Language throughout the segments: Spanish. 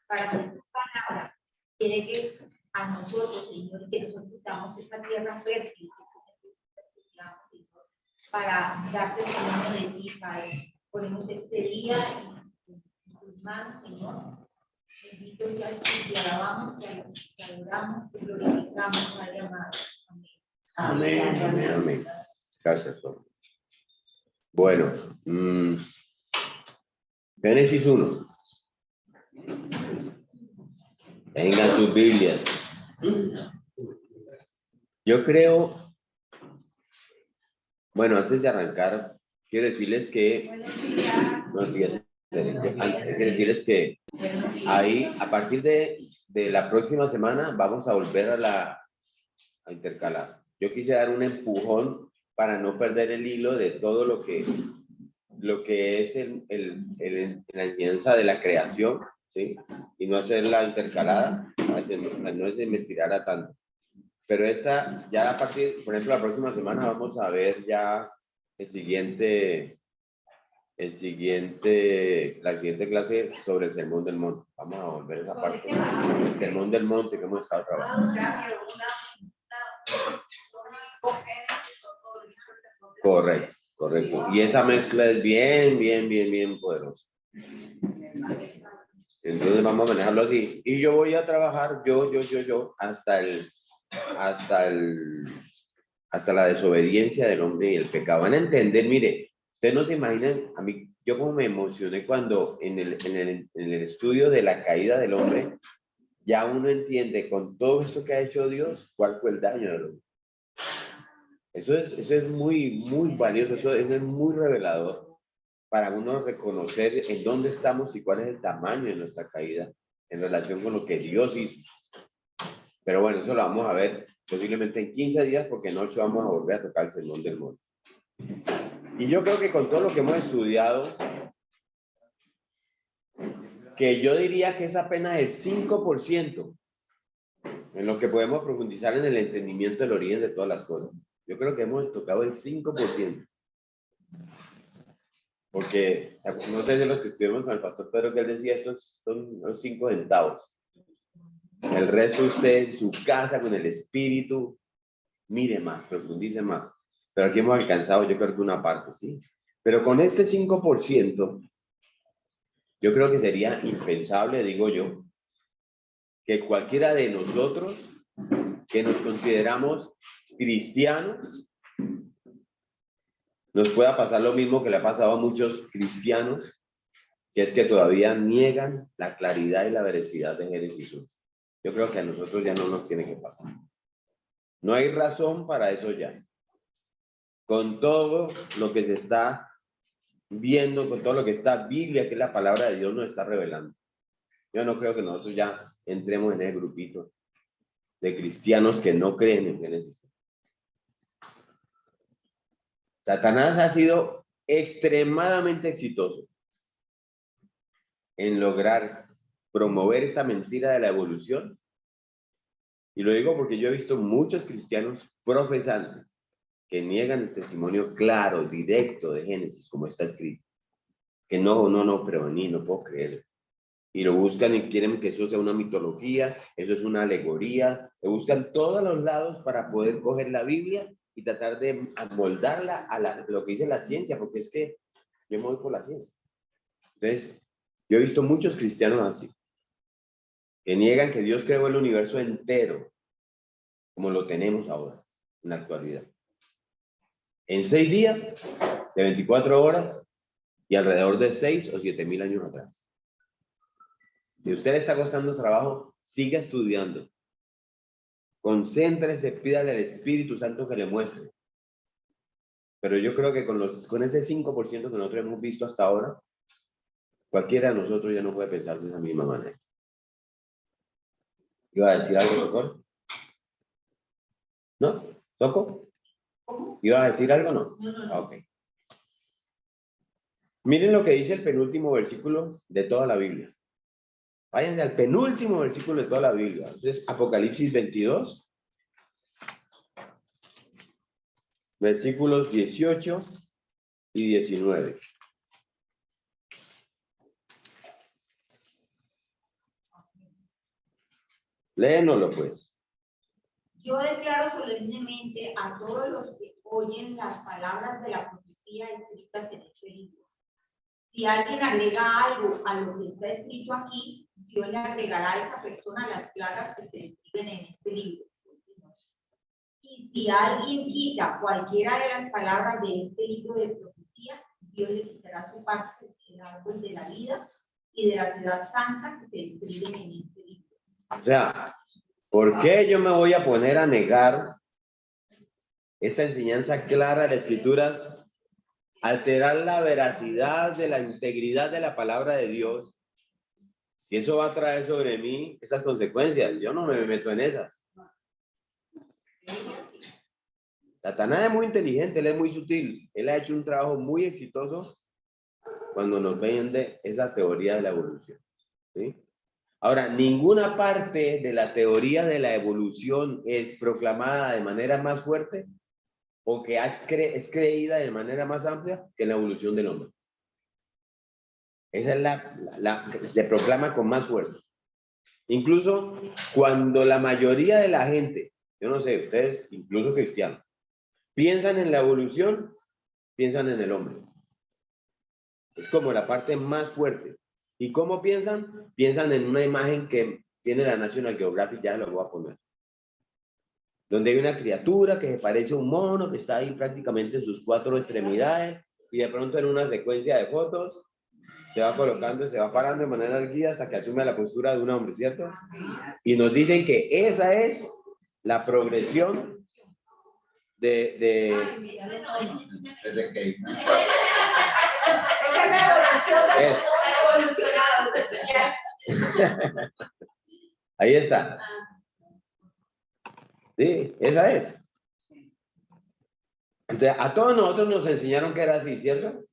para que su palabra llegue a nosotros, Señor, que nosotros damos esta tierra fértil, Señor, para dar testimonio de ti, Padre. Ponemos este día en tus manos, Señor. Bendito seas tú, te alabamos, te adoramos, te glorificamos, Padre amado. Amén. Amén, amén, amén. Gracias, Tom. Bueno, Génesis 1. Tengan sus Biblias. Yo creo, bueno, antes de arrancar, quiero decirles que, buenos días. Antes quiero decirles que ahí, a partir de la próxima semana, vamos a volver a intercalar. Yo quise dar un empujón para no perder el hilo de todo lo que es la enseñanza de la creación, ¿sí? Y no hacer la intercalada, no se me estirara tanto. Pero esta, ya a partir, por ejemplo, la próxima semana vamos a ver ya la siguiente clase sobre el Sermón del Monte. Vamos a volver a esa parte. El Sermón del Monte que hemos estado trabajando. Correcto, correcto. Y esa mezcla es bien poderosa. Entonces vamos a manejarlo así. Y yo voy a trabajar yo hasta la desobediencia del hombre y el pecado. Van a entender, mire, ustedes no se imaginan, a mí, yo como me emocioné cuando en el estudio de la caída del hombre, ya uno entiende con todo esto que ha hecho Dios, cuál fue el daño del hombre. Eso es muy valioso, eso es muy revelador para uno reconocer en dónde estamos y cuál es el tamaño de nuestra caída en relación con lo que Dios hizo. Pero bueno, eso lo vamos a ver posiblemente en 15 días, porque en 8 vamos a volver a tocar el Sermón del Monte. Y yo creo que con todo lo que hemos estudiado, que yo diría que es apenas el 5% en lo que podemos profundizar en el entendimiento del origen de todas las cosas. Yo creo que hemos tocado el 5%. Porque, no sé de los que estuvimos con el pastor Pedro, que él decía, estos son los 5 centavos. El resto usted en su casa, con el espíritu, mire más, profundice más. Pero aquí hemos alcanzado, yo creo que una parte, ¿sí? Pero con este 5%, yo creo que sería impensable, digo yo, que cualquiera de nosotros que nos consideramos cristianos, nos pueda pasar lo mismo que le ha pasado a muchos cristianos, que es que todavía niegan la claridad y la veracidad de Génesis 1. Yo creo que a nosotros ya no nos tiene que pasar. No hay razón para eso ya. Con todo lo que se está viendo, con todo lo que está Biblia, que la palabra de Dios nos está revelando. Yo no creo que nosotros ya entremos en el grupito de cristianos que no creen en Génesis. Satanás ha sido extremadamente exitoso en lograr promover esta mentira de la evolución. Y lo digo porque yo he visto muchos cristianos profesantes que niegan el testimonio claro, directo de Génesis, como está escrito. Que no, pero ni no puedo creer. Y lo buscan y quieren que eso sea una mitología, eso es una alegoría. Lo buscan todos los lados para poder coger la Biblia y tratar de amoldarla a lo que dice la ciencia, porque es que yo me voy por la ciencia. Entonces, yo he visto muchos cristianos así, que niegan que Dios creó el universo entero, como lo tenemos ahora, en la actualidad. En 6 días, de 24 horas, y alrededor de 6 o 7 mil años atrás. Si usted le está costando trabajo, siga estudiando. Concéntrese, pídale al Espíritu Santo que le muestre. Pero yo creo que con ese 5% que nosotros hemos visto hasta ahora, cualquiera de nosotros ya no puede pensar de esa misma manera. ¿Iba a decir algo, Socorro? ¿No? ¿Soco? ¿Iba a decir algo o no? Ok. Miren lo que dice el penúltimo versículo de toda la Biblia. Váyanse al penúltimo versículo de toda la Biblia. Entonces, Apocalipsis 22, versículos 18 y 19. Léenoslo, pues. Yo declaro solemnemente a todos los que oyen las palabras de la profecía escritas en este libro. Si alguien agrega algo a lo que está escrito aquí, Dios le agregará a esa persona las plagas que se describen en este libro. Y si alguien quita cualquiera de las palabras de este libro de profecía, Dios le quitará su parte del árbol de la vida y de la ciudad santa que se describen en este libro. O sea, ¿por qué yo me voy a poner a negar esta enseñanza clara de las Escrituras, alterar la veracidad de la integridad de la palabra de Dios? Si eso va a traer sobre mí esas consecuencias, yo no me meto en esas. Satanás es muy inteligente, él es muy sutil, él ha hecho un trabajo muy exitoso cuando nos vende esa teoría de la evolución, ¿sí? Ahora, ninguna parte de la teoría de la evolución es proclamada de manera más fuerte o que es creída de manera más amplia que la evolución del hombre. Esa es la que se proclama con más fuerza. Incluso cuando la mayoría de la gente, yo no sé, ustedes, incluso cristianos, piensan en la evolución, piensan en el hombre. Es como la parte más fuerte. ¿Y cómo piensan? Piensan en una imagen que tiene la National Geographic, ya lo voy a poner. Donde hay una criatura que se parece a un mono, que está ahí prácticamente en sus 4 extremidades, y de pronto en una secuencia de fotos, se va colocando, se va parando de manera erguida hasta que asume la postura de un hombre, ¿cierto? Y nos dicen que esa es la progresión Ahí está. Sí, esa es. Entonces, a todos nosotros nos enseñaron que era así, ¿cierto?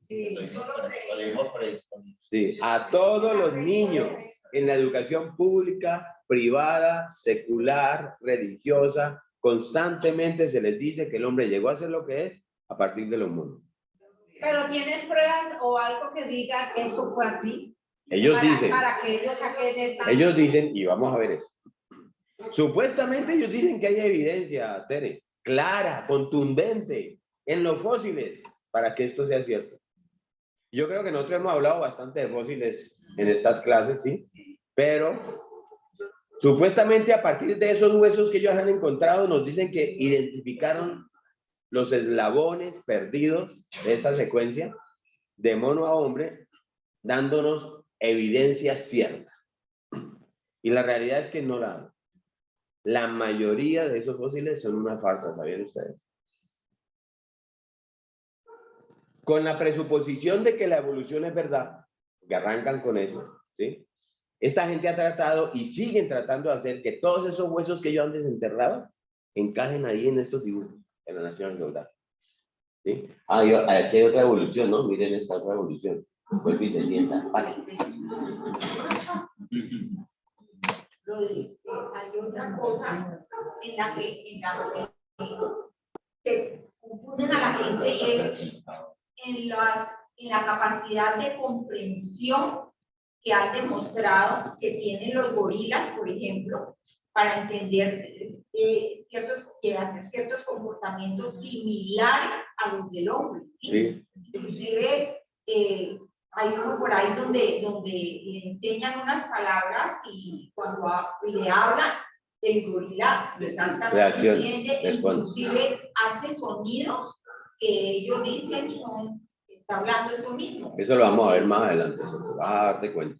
Sí, a todos los niños en la educación pública, privada, secular, religiosa, constantemente se les dice que el hombre llegó a ser lo que es a partir de los monos. Pero tienen pruebas o algo que diga que esto fue así. Ellos dicen, para que ellos saquen esta... ellos dicen, y vamos a ver eso. Supuestamente ellos dicen que hay evidencia, Tere, clara, contundente, en los fósiles, para que esto sea cierto. Yo creo que nosotros hemos hablado bastante de fósiles en estas clases, ¿sí? Pero supuestamente a partir de esos huesos que ellos han encontrado, nos dicen que identificaron los eslabones perdidos de esta secuencia de mono a hombre, dándonos evidencia cierta. Y la realidad es que no la dan. La mayoría de esos fósiles son una farsa, ¿sabían ustedes? Con la presuposición de que la evolución es verdad, que arrancan con eso, ¿sí? Esta gente ha tratado y siguen tratando de hacer que todos esos huesos que ellos antes enterraban encajen ahí en estos dibujos, en la National Geographic, ¿sí? Aquí hay otra evolución, ¿no? Miren esta otra evolución. Vuelve y se sienta. Vale. Hay otra cosa en la que se confunden a la gente y es en la capacidad de comprensión que han demostrado que tienen los gorilas, por ejemplo, para entender y hacer ciertos comportamientos similares a los del hombre. ¿Sí? Inclusive hay uno por ahí donde le enseñan unas palabras y cuando le hablan, el gorila exactamente entiende, inclusive hace sonidos que ellos dicen está hablando eso mismo. Eso lo vamos a ver más adelante, vas a darte cuenta.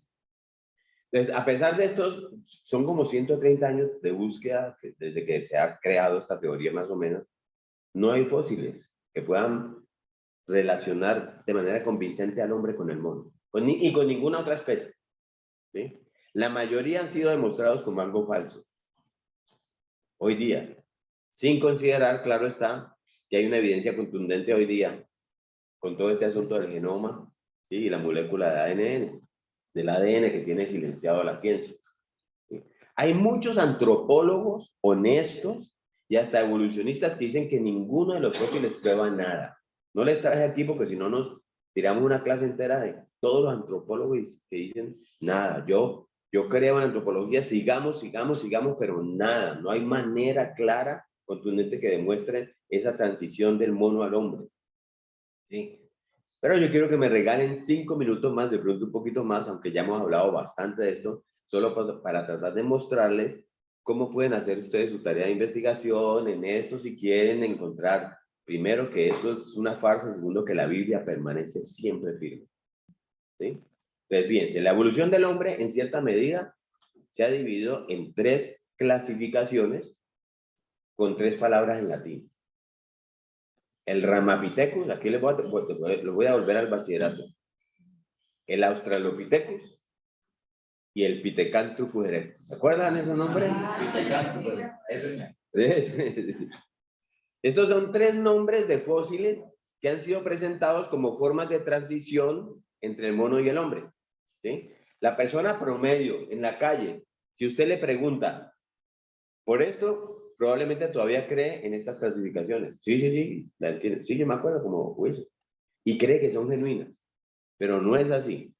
Entonces, a pesar de estos, son como 130 años de búsqueda desde que se ha creado esta teoría más o menos, no hay fósiles que puedan relacionar de manera convincente al hombre con el mono, y con ninguna otra especie, ¿sí? La mayoría han sido demostrados como algo falso. Hoy día, sin considerar, claro está, que hay una evidencia contundente hoy día con todo este asunto del genoma, ¿sí? Y la molécula de ADN, del ADN que tiene silenciado la ciencia, ¿sí? Hay muchos antropólogos honestos y hasta evolucionistas que dicen que ninguno de los fósiles prueba nada. No les traje aquí porque si no nos tiramos una clase entera de todos los antropólogos que dicen nada. Yo Yo creo en antropología, sigamos, pero nada, no hay manera clara, contundente que demuestre esa transición del mono al hombre. ¿Sí? Pero yo quiero que me regalen 5 minutos más, de pronto un poquito más, aunque ya hemos hablado bastante de esto, solo para tratar de mostrarles cómo pueden hacer ustedes su tarea de investigación en esto, si quieren encontrar, primero, que esto es una farsa, segundo, que la Biblia permanece siempre firme. ¿Sí? Entonces, fíjense, la evolución del hombre, en cierta medida, se ha dividido en 3 clasificaciones con 3 palabras en latín. El Ramapithecus, aquí lo voy a volver al bachillerato. El Australopithecus y el Pithecanthropus erectus. ¿Se acuerdan esos nombres? Estos son 3 nombres de fósiles que han sido presentados como formas de transición entre el mono y el hombre. ¿Sí? La persona promedio en la calle, si usted le pregunta por esto, probablemente todavía cree en estas clasificaciones. Sí, sí, yo me acuerdo como eso. Y cree que son genuinas, pero no es así.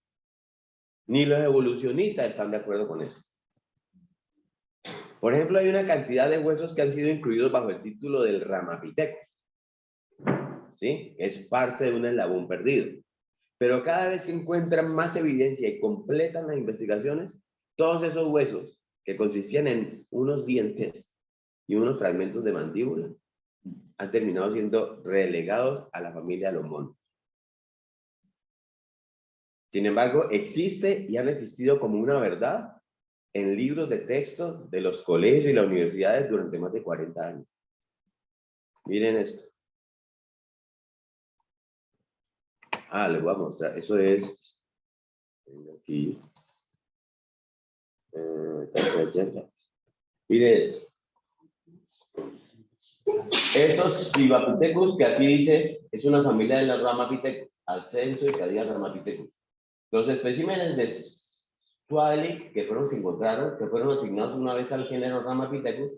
Ni los evolucionistas están de acuerdo con eso. Por ejemplo, hay una cantidad de huesos que han sido incluidos bajo el título del Ramapithecus. ¿Sí? Es parte de un eslabón perdido. Pero cada vez que encuentran más evidencia y completan las investigaciones, todos esos huesos que consistían en unos dientes y unos fragmentos de mandíbula han terminado siendo relegados a la familia de los monos. Sin embargo, existe y han existido como una verdad en libros de texto de los colegios y las universidades durante más de 40 años. Miren esto. Les voy a mostrar. Eso es aquí. Miren esto. Estos Cibapithecus, que aquí dice, es una familia de la Ramapithecus, Ascenso y Cadía Ramapithecus. Los especímenes de Swalik que encontraron, que fueron asignados una vez al género Ramapithecus,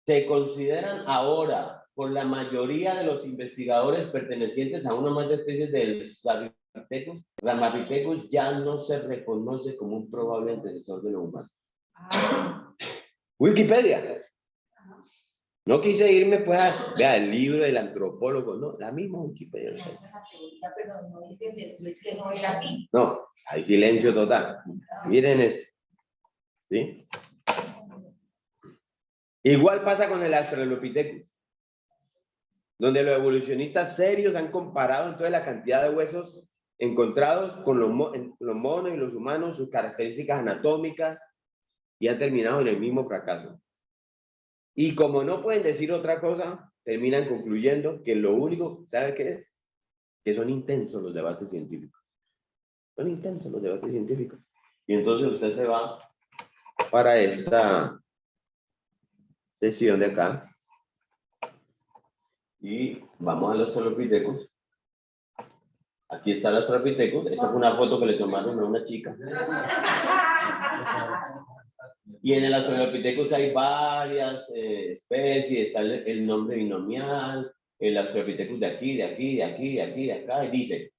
se consideran ahora por la mayoría de los investigadores pertenecientes a una más especies del Ramapithecus. Ramapithecus ya no se reconoce como un probable antecesor de lo humano. Wikipedia. No quise irme pues a, vea, el libro del antropólogo, no, la misma Wikipedia. No, hay silencio total. Miren esto. ¿Sí? Igual pasa con el Australopithecus, donde los evolucionistas serios han comparado entonces la cantidad de huesos encontrados con los monos y los humanos, sus características anatómicas, y han terminado en el mismo fracaso. Y como no pueden decir otra cosa, terminan concluyendo que lo único, ¿sabe qué es? Que son intensos los debates científicos. Son intensos los debates científicos. Y entonces usted se va para esta sesión de acá. Y vamos a los Australopithecus. Aquí está el Australopithecus. Esta fue una foto que le tomaron a una chica. Y en el Australopithecus hay varias especies, está el nombre binomial, el Australopithecus de aquí, de aquí, de aquí, de aquí, de acá, y dice,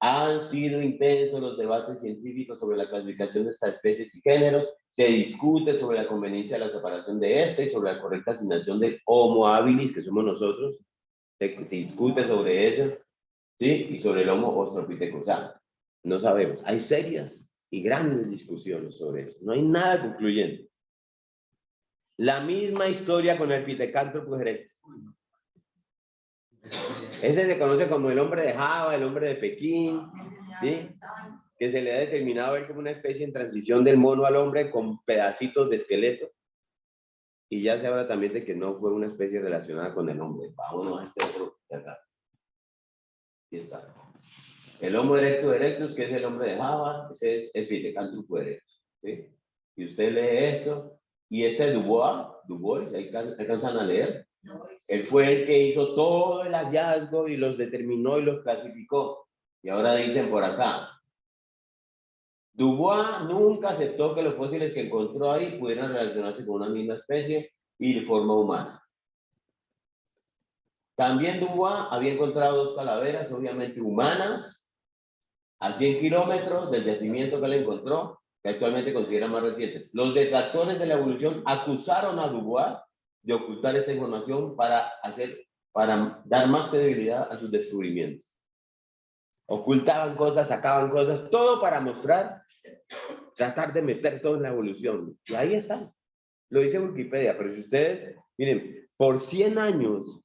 han sido intensos los debates científicos sobre la clasificación de estas especies y géneros, se discute sobre la conveniencia de la separación de esta y sobre la correcta asignación del Homo habilis, que somos nosotros, se discute sobre eso, ¿sí? Y sobre el Homo australopithecus, o sea, no sabemos, hay serias y grandes discusiones sobre eso. No hay nada concluyente. La misma historia con el Pithecanthropus erectus. Ese se conoce como el hombre de Java, el hombre de Pekín, ¿sí? Que se le ha determinado a él como una especie en transición del mono al hombre con pedacitos de esqueleto. Y ya se habla también de que no fue una especie relacionada con el hombre. Vámonos a este otro de acá. Aquí está. El Homo erectus erectus, que es el hombre de Java, ese es el Pithecanthropus erectus, ¿sí? Y usted lee esto, y este Dubois, ahí alcanzan a leer. Él fue el que hizo todo el hallazgo y los determinó y los clasificó. Y ahora dicen por acá, Dubois nunca aceptó que los fósiles que encontró ahí pudieran relacionarse con una misma especie y de forma humana. También Dubois había encontrado 2 calaveras, obviamente humanas, a 100 kilómetros del yacimiento que él encontró, que actualmente consideran más recientes. Los detractores de la evolución acusaron a Dubois de ocultar esta información para dar más credibilidad a sus descubrimientos. Ocultaban cosas, sacaban cosas, todo para mostrar, tratar de meter todo en la evolución. Y ahí está. Lo dice Wikipedia, pero si ustedes, miren, por 100 años,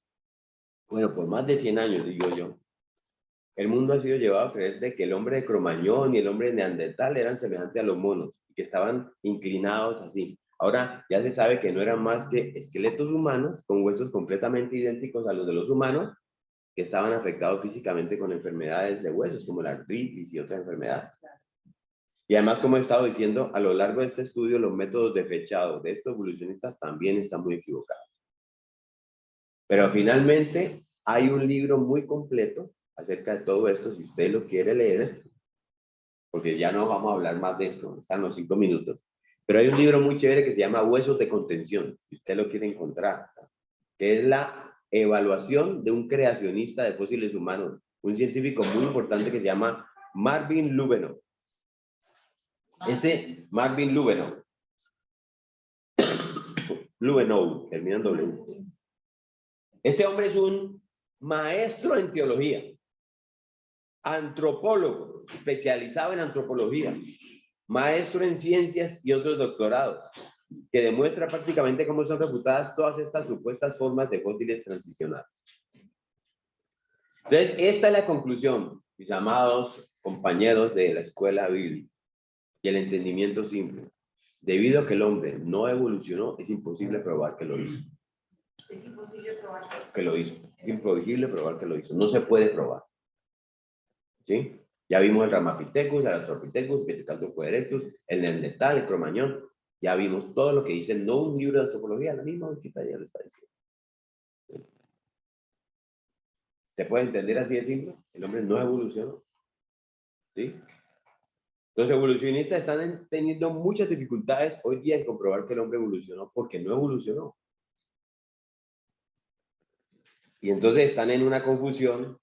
bueno, por más de 100 años, digo yo, el mundo ha sido llevado a creer de que el hombre de Cromañón y el hombre de Neandertal eran semejantes a los monos y que estaban inclinados así. Ahora ya se sabe que no eran más que esqueletos humanos con huesos completamente idénticos a los de los humanos que estaban afectados físicamente con enfermedades de huesos como la artritis y otras enfermedades. Y además, como he estado diciendo, a lo largo de este estudio, los métodos de fechado de estos evolucionistas también están muy equivocados. Pero finalmente hay un libro muy completo acerca de todo esto, si usted lo quiere leer, porque ya no vamos a hablar más de esto, están los 5 minutos. Pero hay un libro muy chévere que se llama Huesos de Contención, si usted lo quiere encontrar, que es la evaluación de un creacionista de fósiles humanos, un científico muy importante que se llama Marvin Lubenow. Marvin Lubenow, termina en W. Este hombre es un maestro en teología, antropólogo, especializado en antropología, maestro en ciencias y otros doctorados, que demuestra prácticamente cómo son refutadas todas estas supuestas formas de fósiles transicionales. Entonces, esta es la conclusión, mis amados compañeros de la escuela bíblica y el entendimiento simple. Debido a que el hombre no evolucionó, es imposible probar que lo hizo. Es imposible probar Que lo hizo. Es imposible probar que lo hizo. No se puede probar. ¿Sí? Ya vimos el Ramapithecus, el Australopithecus, Pithecanthropus erectus, el Neandertal, el Cromañón. Ya vimos todo lo que dice, no un libro de antropología, la misma Wikipedia lo está diciendo. ¿Sí? ¿Se puede entender así de simple? El hombre no evolucionó. ¿Sí? Los evolucionistas están teniendo muchas dificultades hoy día en comprobar que el hombre evolucionó porque no evolucionó. Y entonces están en una confusión,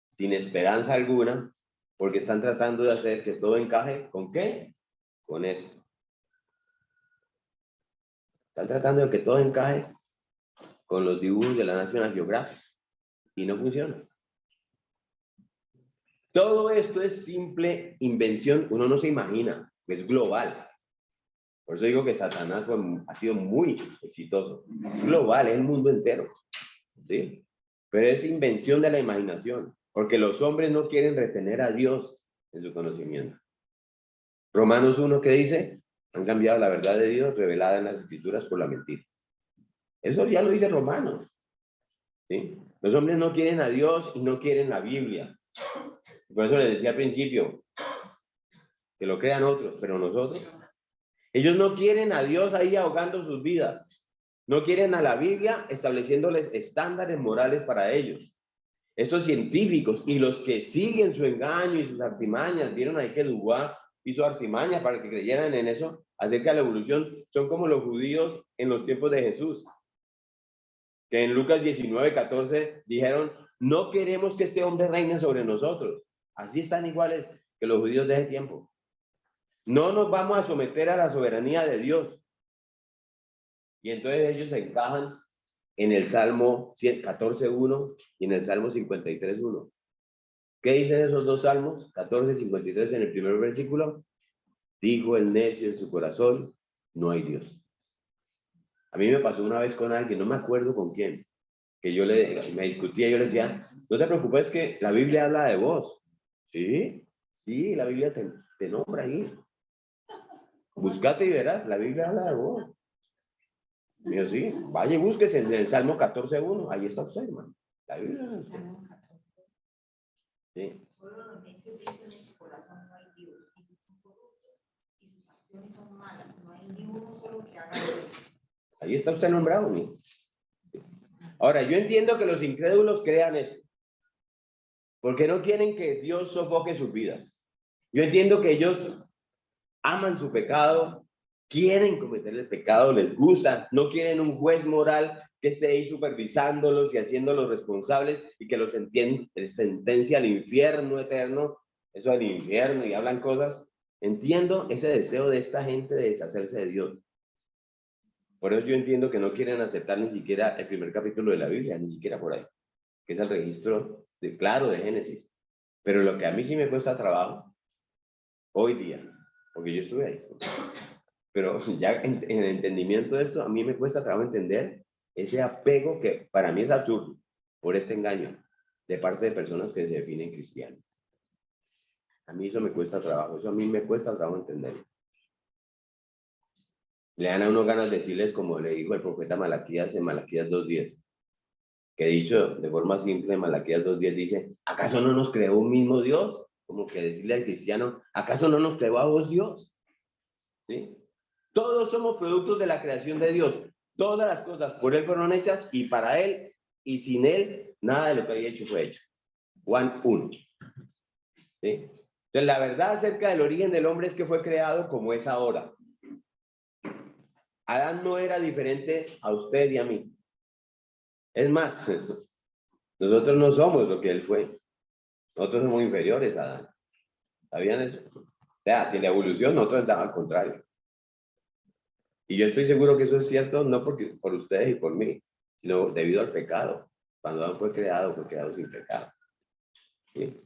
sin esperanza alguna, porque están tratando de hacer que todo encaje, ¿con qué? Con esto. Están tratando de que todo encaje con los dibujos de la National Geographic y no funciona. Todo esto es simple invención, uno no se imagina, es global. Por eso digo que Satanás ha sido muy exitoso. Es global, es el mundo entero. ¿Sí? Pero es invención de la imaginación, porque los hombres no quieren retener a Dios en su conocimiento. Romanos 1, ¿qué dice? Han cambiado la verdad de Dios revelada en las Escrituras por la mentira. Eso ya lo dice Romanos. ¿Sí? Los hombres no quieren a Dios y no quieren la Biblia. Por eso les decía al principio, que lo crean otros, pero nosotros. Ellos no quieren a Dios ahí ahogando sus vidas. No quieren a la Biblia estableciéndoles estándares morales para ellos. Estos científicos y los que siguen su engaño y sus artimañas, vieron ahí que Dubois hizo artimañas para que creyeran en eso acerca de la evolución, son como los judíos en los tiempos de Jesús, que en Lucas 19:14 dijeron, no queremos que este hombre reine sobre nosotros. Así están iguales que los judíos de ese tiempo. No nos vamos a someter a la soberanía de Dios. Y entonces ellos se encajan en el Salmo 14:1 y en el Salmo 53:1. ¿Qué dicen esos dos salmos? 14:53 en el primer versículo. Dijo el necio en su corazón, no hay Dios. A mí me pasó una vez con alguien, no me acuerdo con quién, que me discutía, yo le decía, no te preocupes que la Biblia habla de vos. ¿Sí? Sí, la Biblia te nombra ahí. Búscate y verás, la Biblia habla de vos. Y yo, sí, vaya y búsquese en el Salmo 14:1, ahí está usted, hermano. La Biblia es usted. Sí. Solo los necios dicen en su corazón no hay Dios, y sus corruptos, y sus acciones son malas, no hay ni uno solo que haga eso. Ahí está usted nombrado, ¿no? Ahora, yo entiendo que los incrédulos crean esto, porque no quieren que Dios sofoque sus vidas. Yo entiendo que ellos aman su pecado, quieren cometer el pecado, les gusta, no quieren un juez moral que esté ahí supervisándolos y haciéndolos responsables y que los sentencia al infierno eterno, eso del infierno, y hablan cosas. Entiendo ese deseo de esta gente de deshacerse de Dios. Por eso yo entiendo que no quieren aceptar ni siquiera el primer capítulo de la Biblia, ni siquiera por ahí, que es el registro claro de Génesis. Pero lo que a mí sí me cuesta trabajo, hoy día, porque yo estuve ahí, pero ya en el entendimiento de esto, a mí me cuesta trabajo entender ese apego que para mí es absurdo por este engaño de parte de personas que se definen cristianos. A mí eso me cuesta trabajo, eso a mí me cuesta trabajo entenderlo. Le dan a uno ganas de decirles, como le dijo el profeta Malaquías en Malaquías 2:10, que dicho de forma simple, en Malaquías 2:10 dice, ¿acaso no nos creó un mismo Dios? Como que decirle al cristiano, ¿acaso no nos creó a vos Dios? ¿Sí? Todos somos productos de la creación de Dios. Todas las cosas por Él fueron hechas y para Él, y sin Él, nada de lo que había hecho fue hecho. Juan 1. ¿Sí? Entonces, la verdad acerca del origen del hombre es que fue creado como es ahora. Adán no era diferente a usted y a mí. Es más, nosotros no somos lo que él fue. Nosotros somos inferiores a Adán. ¿Sabían eso? O sea, si la evolución, nosotros estamos al contrario. Y yo estoy seguro que eso es cierto, no porque, por ustedes y por mí, sino debido al pecado. Cuando Adán fue creado sin pecado. ¿Sí?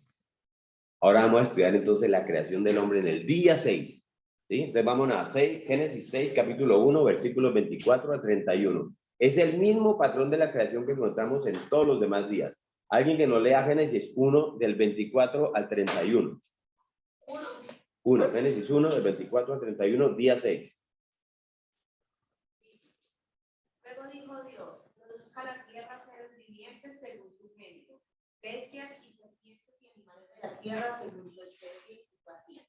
Ahora vamos a estudiar entonces la creación del hombre en el día 6. ¿Sí? Entonces vamos a Génesis 6, capítulo 1, versículos 24 a 31. Es el mismo patrón de la creación que encontramos en todos los demás días. Alguien que nos lea Génesis 1, del 24 al 31. 1, Génesis 1, del 24 al 31, día 6. Luego dijo Dios, produzca la tierra seres vivientes según su género, bestias y serpientes y animales de la tierra según su especie y ocupación.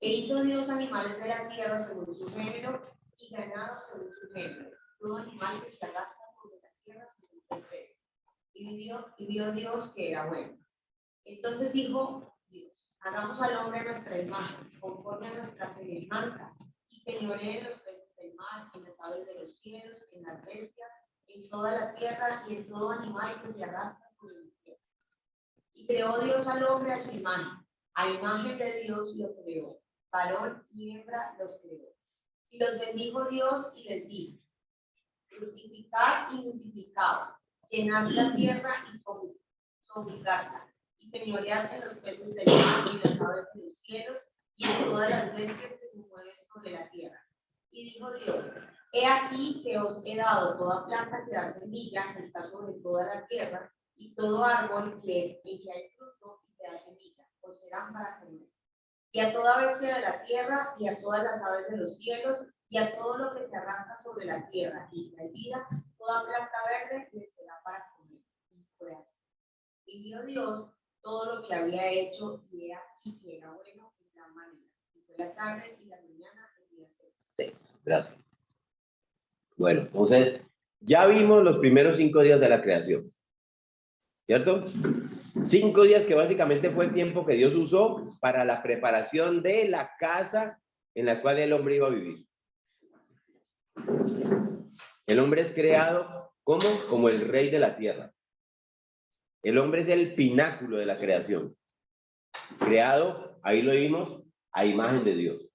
E hizo Dios animales de la tierra según su género y ganado según su género, todo animal que se arrastra sobre la tierra según su especie. Y vio Dios que era bueno. Entonces dijo Dios, hagamos al hombre a nuestra imagen, conforme a nuestra semejanza, y señoree en los peces del mar, en las aves de los cielos, en las bestias, en toda la tierra y en todo animal que se arrastra sobre la tierra. Y creó Dios al hombre a su imagen de Dios lo creó, varón y hembra los creó. Y los bendijo Dios y les dijo, fructificad y multiplicaos, llenad la tierra y sojuzgadla, y señoread en los peces del mar y en las aves de los cielos y en todas las bestias que se mueven sobre la tierra. Y dijo Dios, he aquí que os he dado toda planta que da semilla, que está sobre toda la tierra, y todo árbol en que hay fruto y que da semilla, os serán para comer. Y a toda bestia de la tierra, y a todas las aves de los cielos, y a todo lo que se arrastra sobre la tierra y trae vida, toda planta verde les será para comer. Y fue así. Y vio Dios todo lo que había hecho, y he aquí que era bueno en gran manera. Y fue la tarde y la mañana el día 6. Gracias. Bueno, entonces, ya vimos los primeros 5 días de la creación. ¿Cierto? 5 días que básicamente fue el tiempo que Dios usó para la preparación de la casa en la cual el hombre iba a vivir. El hombre es creado como el rey de la tierra. El hombre es el pináculo de la creación. Creado, ahí lo vimos, a imagen de Dios.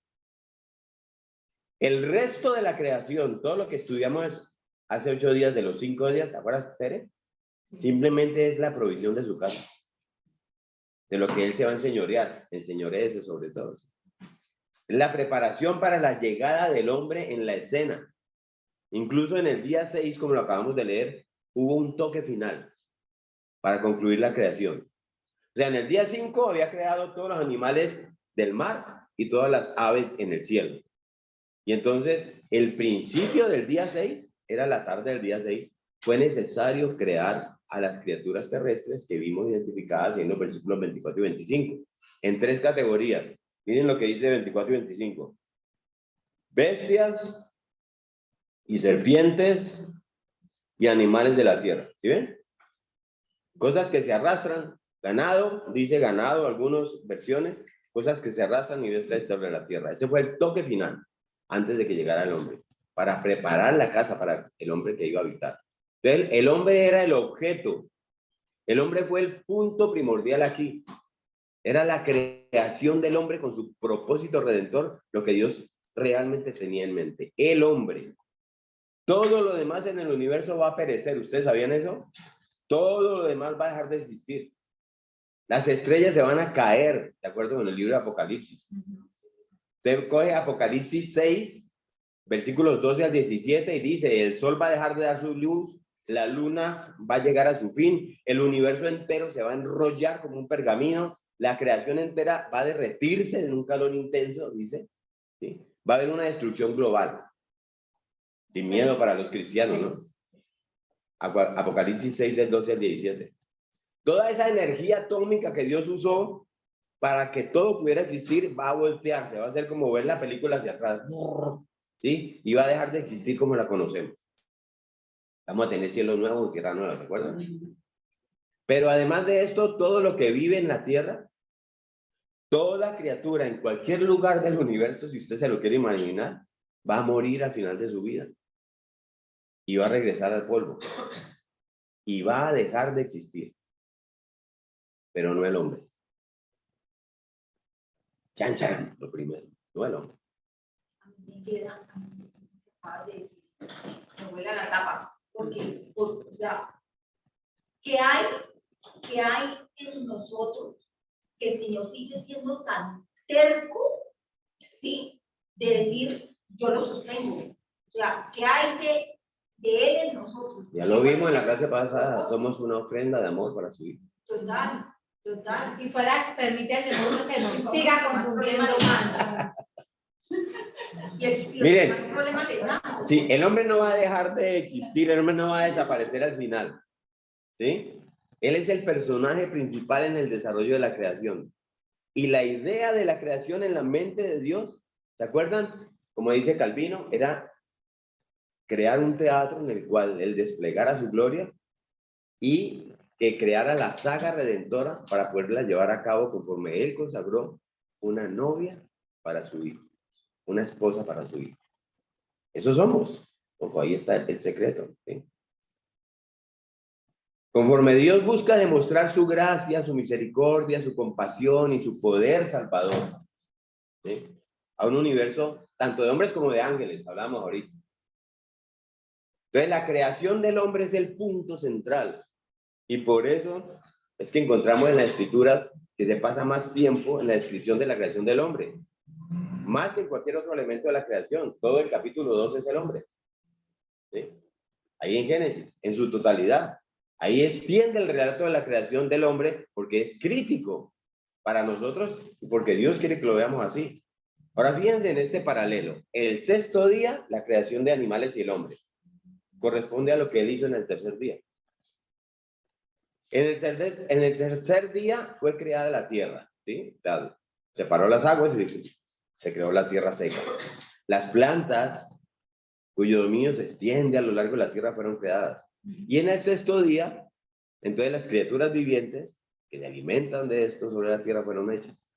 El resto de la creación, todo lo que estudiamos hace 8 días de los 5 días, ¿te acuerdas, Tere? Simplemente es la provisión de su casa. De lo que él se va a enseñorear, enseñorece sobre todo. La preparación para la llegada del hombre en la escena. Incluso en el día 6, como lo acabamos de leer, hubo un toque final para concluir la creación. O sea, en el día 5 había creado todos los animales del mar y todas las aves en el cielo. Y entonces, el principio del día 6, era la tarde del día 6, fue necesario crear a las criaturas terrestres que vimos identificadas en los versículos 24 y 25, en 3 categorías. Miren lo que dice 24 y 25. Bestias y serpientes y animales de la tierra. ¿Sí ven? Cosas que se arrastran. Ganado, dice ganado, algunas versiones, cosas que se arrastran y bestias sobre la tierra. Ese fue el toque final, antes de que llegara el hombre, para preparar la casa para el hombre que iba a habitar. Entonces, el hombre era el objeto. El hombre fue el punto primordial aquí. Era la creación del hombre con su propósito redentor, lo que Dios realmente tenía en mente. El hombre. Todo lo demás en el universo va a perecer. ¿Ustedes sabían eso? Todo lo demás va a dejar de existir. Las estrellas se van a caer, de acuerdo con el libro de Apocalipsis. Usted coge Apocalipsis 6, versículos 12 al 17 y dice, el sol va a dejar de dar su luz, la luna va a llegar a su fin, el universo entero se va a enrollar como un pergamino, la creación entera va a derretirse en un calor intenso, dice, ¿sí? Va a haber una destrucción global. Sin miedo para los cristianos, ¿no? Apocalipsis 6 del 12 al 17. Toda esa energía atómica que Dios usó para que todo pudiera existir va a voltearse, va a ser como ver la película hacia atrás, ¿sí? Y va a dejar de existir como la conocemos. Vamos a tener cielo nuevo y tierra nueva, ¿se acuerdan? Pero además de esto, todo lo que vive en la tierra, toda criatura en cualquier lugar del universo, si usted se lo quiere imaginar, va a morir al final de su vida. Y va a regresar al polvo. Y va a dejar de existir. Pero no el hombre. Chan, chan, lo primero, no el hombre. A mí me queda, padre, me vuela la tapa, porque, o sea, ¿qué hay en nosotros que el Señor sigue siendo tan terco, ¿sí? De decir, yo lo sostengo. O sea, ¿qué hay de Él en nosotros? Ya lo vimos en la clase pasada, somos una ofrenda de amor para su hijo. Total. Si fuera, permite al demonio que nos siga confundiendo más. Miren, sí, el hombre no va a dejar de existir, el hombre no va a desaparecer al final, ¿sí? Él es el personaje principal en el desarrollo de la creación. Y la idea de la creación en la mente de Dios, ¿se acuerdan? Como dice Calvino, era crear un teatro en el cual él desplegara su gloria y que creara la saga redentora para poderla llevar a cabo conforme él consagró una novia para su hijo, una esposa para su hijo. Eso somos. Ojo, ahí está el secreto, ¿sí? Conforme Dios busca demostrar su gracia, su misericordia, su compasión y su poder salvador, ¿sí? A un universo tanto de hombres como de ángeles, hablamos ahorita. Entonces, la creación del hombre es el punto central. Y por eso es que encontramos en las escrituras que se pasa más tiempo en la descripción de la creación del hombre. Más que en cualquier otro elemento de la creación. Todo el capítulo 2 es el hombre. ¿Sí? Ahí en Génesis, en su totalidad. Ahí extiende el relato de la creación del hombre porque es crítico para nosotros y porque Dios quiere que lo veamos así. Ahora fíjense en este paralelo. El sexto día, la creación de animales y el hombre. Corresponde a lo que él hizo en el tercer día. En el tercer día fue creada la tierra, ¿sí? O sea, separó las aguas y se creó la tierra seca. Las plantas, cuyo dominio se extiende a lo largo de la tierra, fueron creadas. Y en el sexto día, entonces las criaturas vivientes que se alimentan de esto sobre la tierra fueron hechas.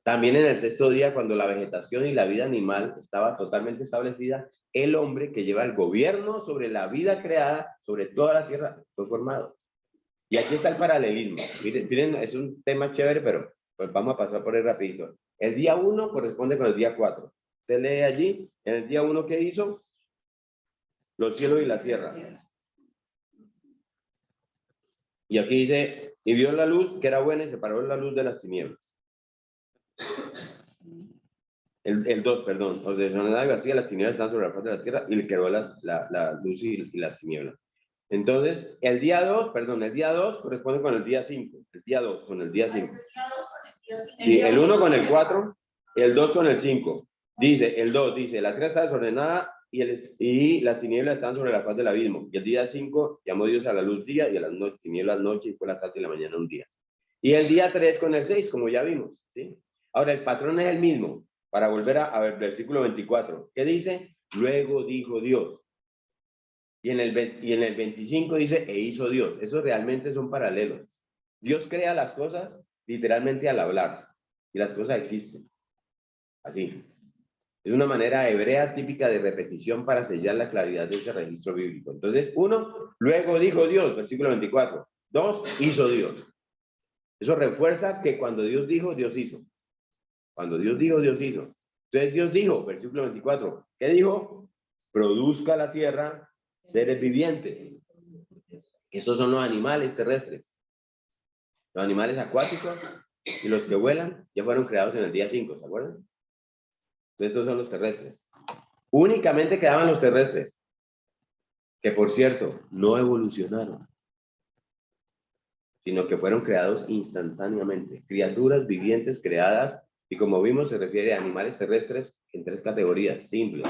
También en el sexto día, cuando la vegetación y la vida animal estaba totalmente establecida, el hombre que lleva el gobierno sobre la vida creada, sobre toda la tierra, fue formado. Y aquí está el paralelismo. Miren, es un tema chévere, pero pues vamos a pasar por él rapidito. El día 1 corresponde con el día 4. Usted lee allí, en el día 1, ¿qué hizo? Los cielos y la tierra. Y aquí dice, y vio la luz que era buena y separó la luz de las tinieblas. El 2, perdón, ordenó la vacía, las tinieblas están sobre la faz de la tierra y le creó la luz y las tinieblas. Entonces, el día 2 corresponde con el día 5. El día 2 con el día 5. Sí, el 1 con el 4, el 2 con el 5. Dice, el 2 dice, la tierra está desordenada y las tinieblas están sobre la faz del abismo. Y el día 5 llamó Dios a la luz día y a las tinieblas noche y fue la tarde y la mañana un día. Y el día 3 con el 6, como ya vimos, ¿sí? Ahora, el patrón es el mismo. Para volver a ver, versículo 24. ¿Qué dice? Luego dijo Dios. Y en el 25 dice, e hizo Dios. Esos realmente son paralelos. Dios crea las cosas literalmente al hablar. Y las cosas existen. Así. Es una manera hebrea típica de repetición para sellar la claridad de ese registro bíblico. Entonces, 1, luego dijo Dios, versículo 24. 2, hizo Dios. Eso refuerza que cuando Dios dijo, Dios hizo. Cuando Dios dijo, Dios hizo. Entonces Dios dijo, versículo 24, ¿qué dijo? Produzca la tierra seres vivientes. Esos son los animales terrestres. Los animales acuáticos y los que vuelan ya fueron creados en el día 5, ¿se acuerdan? Entonces estos son los terrestres. Únicamente quedaban los terrestres, que por cierto, no evolucionaron, sino que fueron creados instantáneamente. Criaturas vivientes creadas, y como vimos, se refiere a animales terrestres en 3 categorías simples: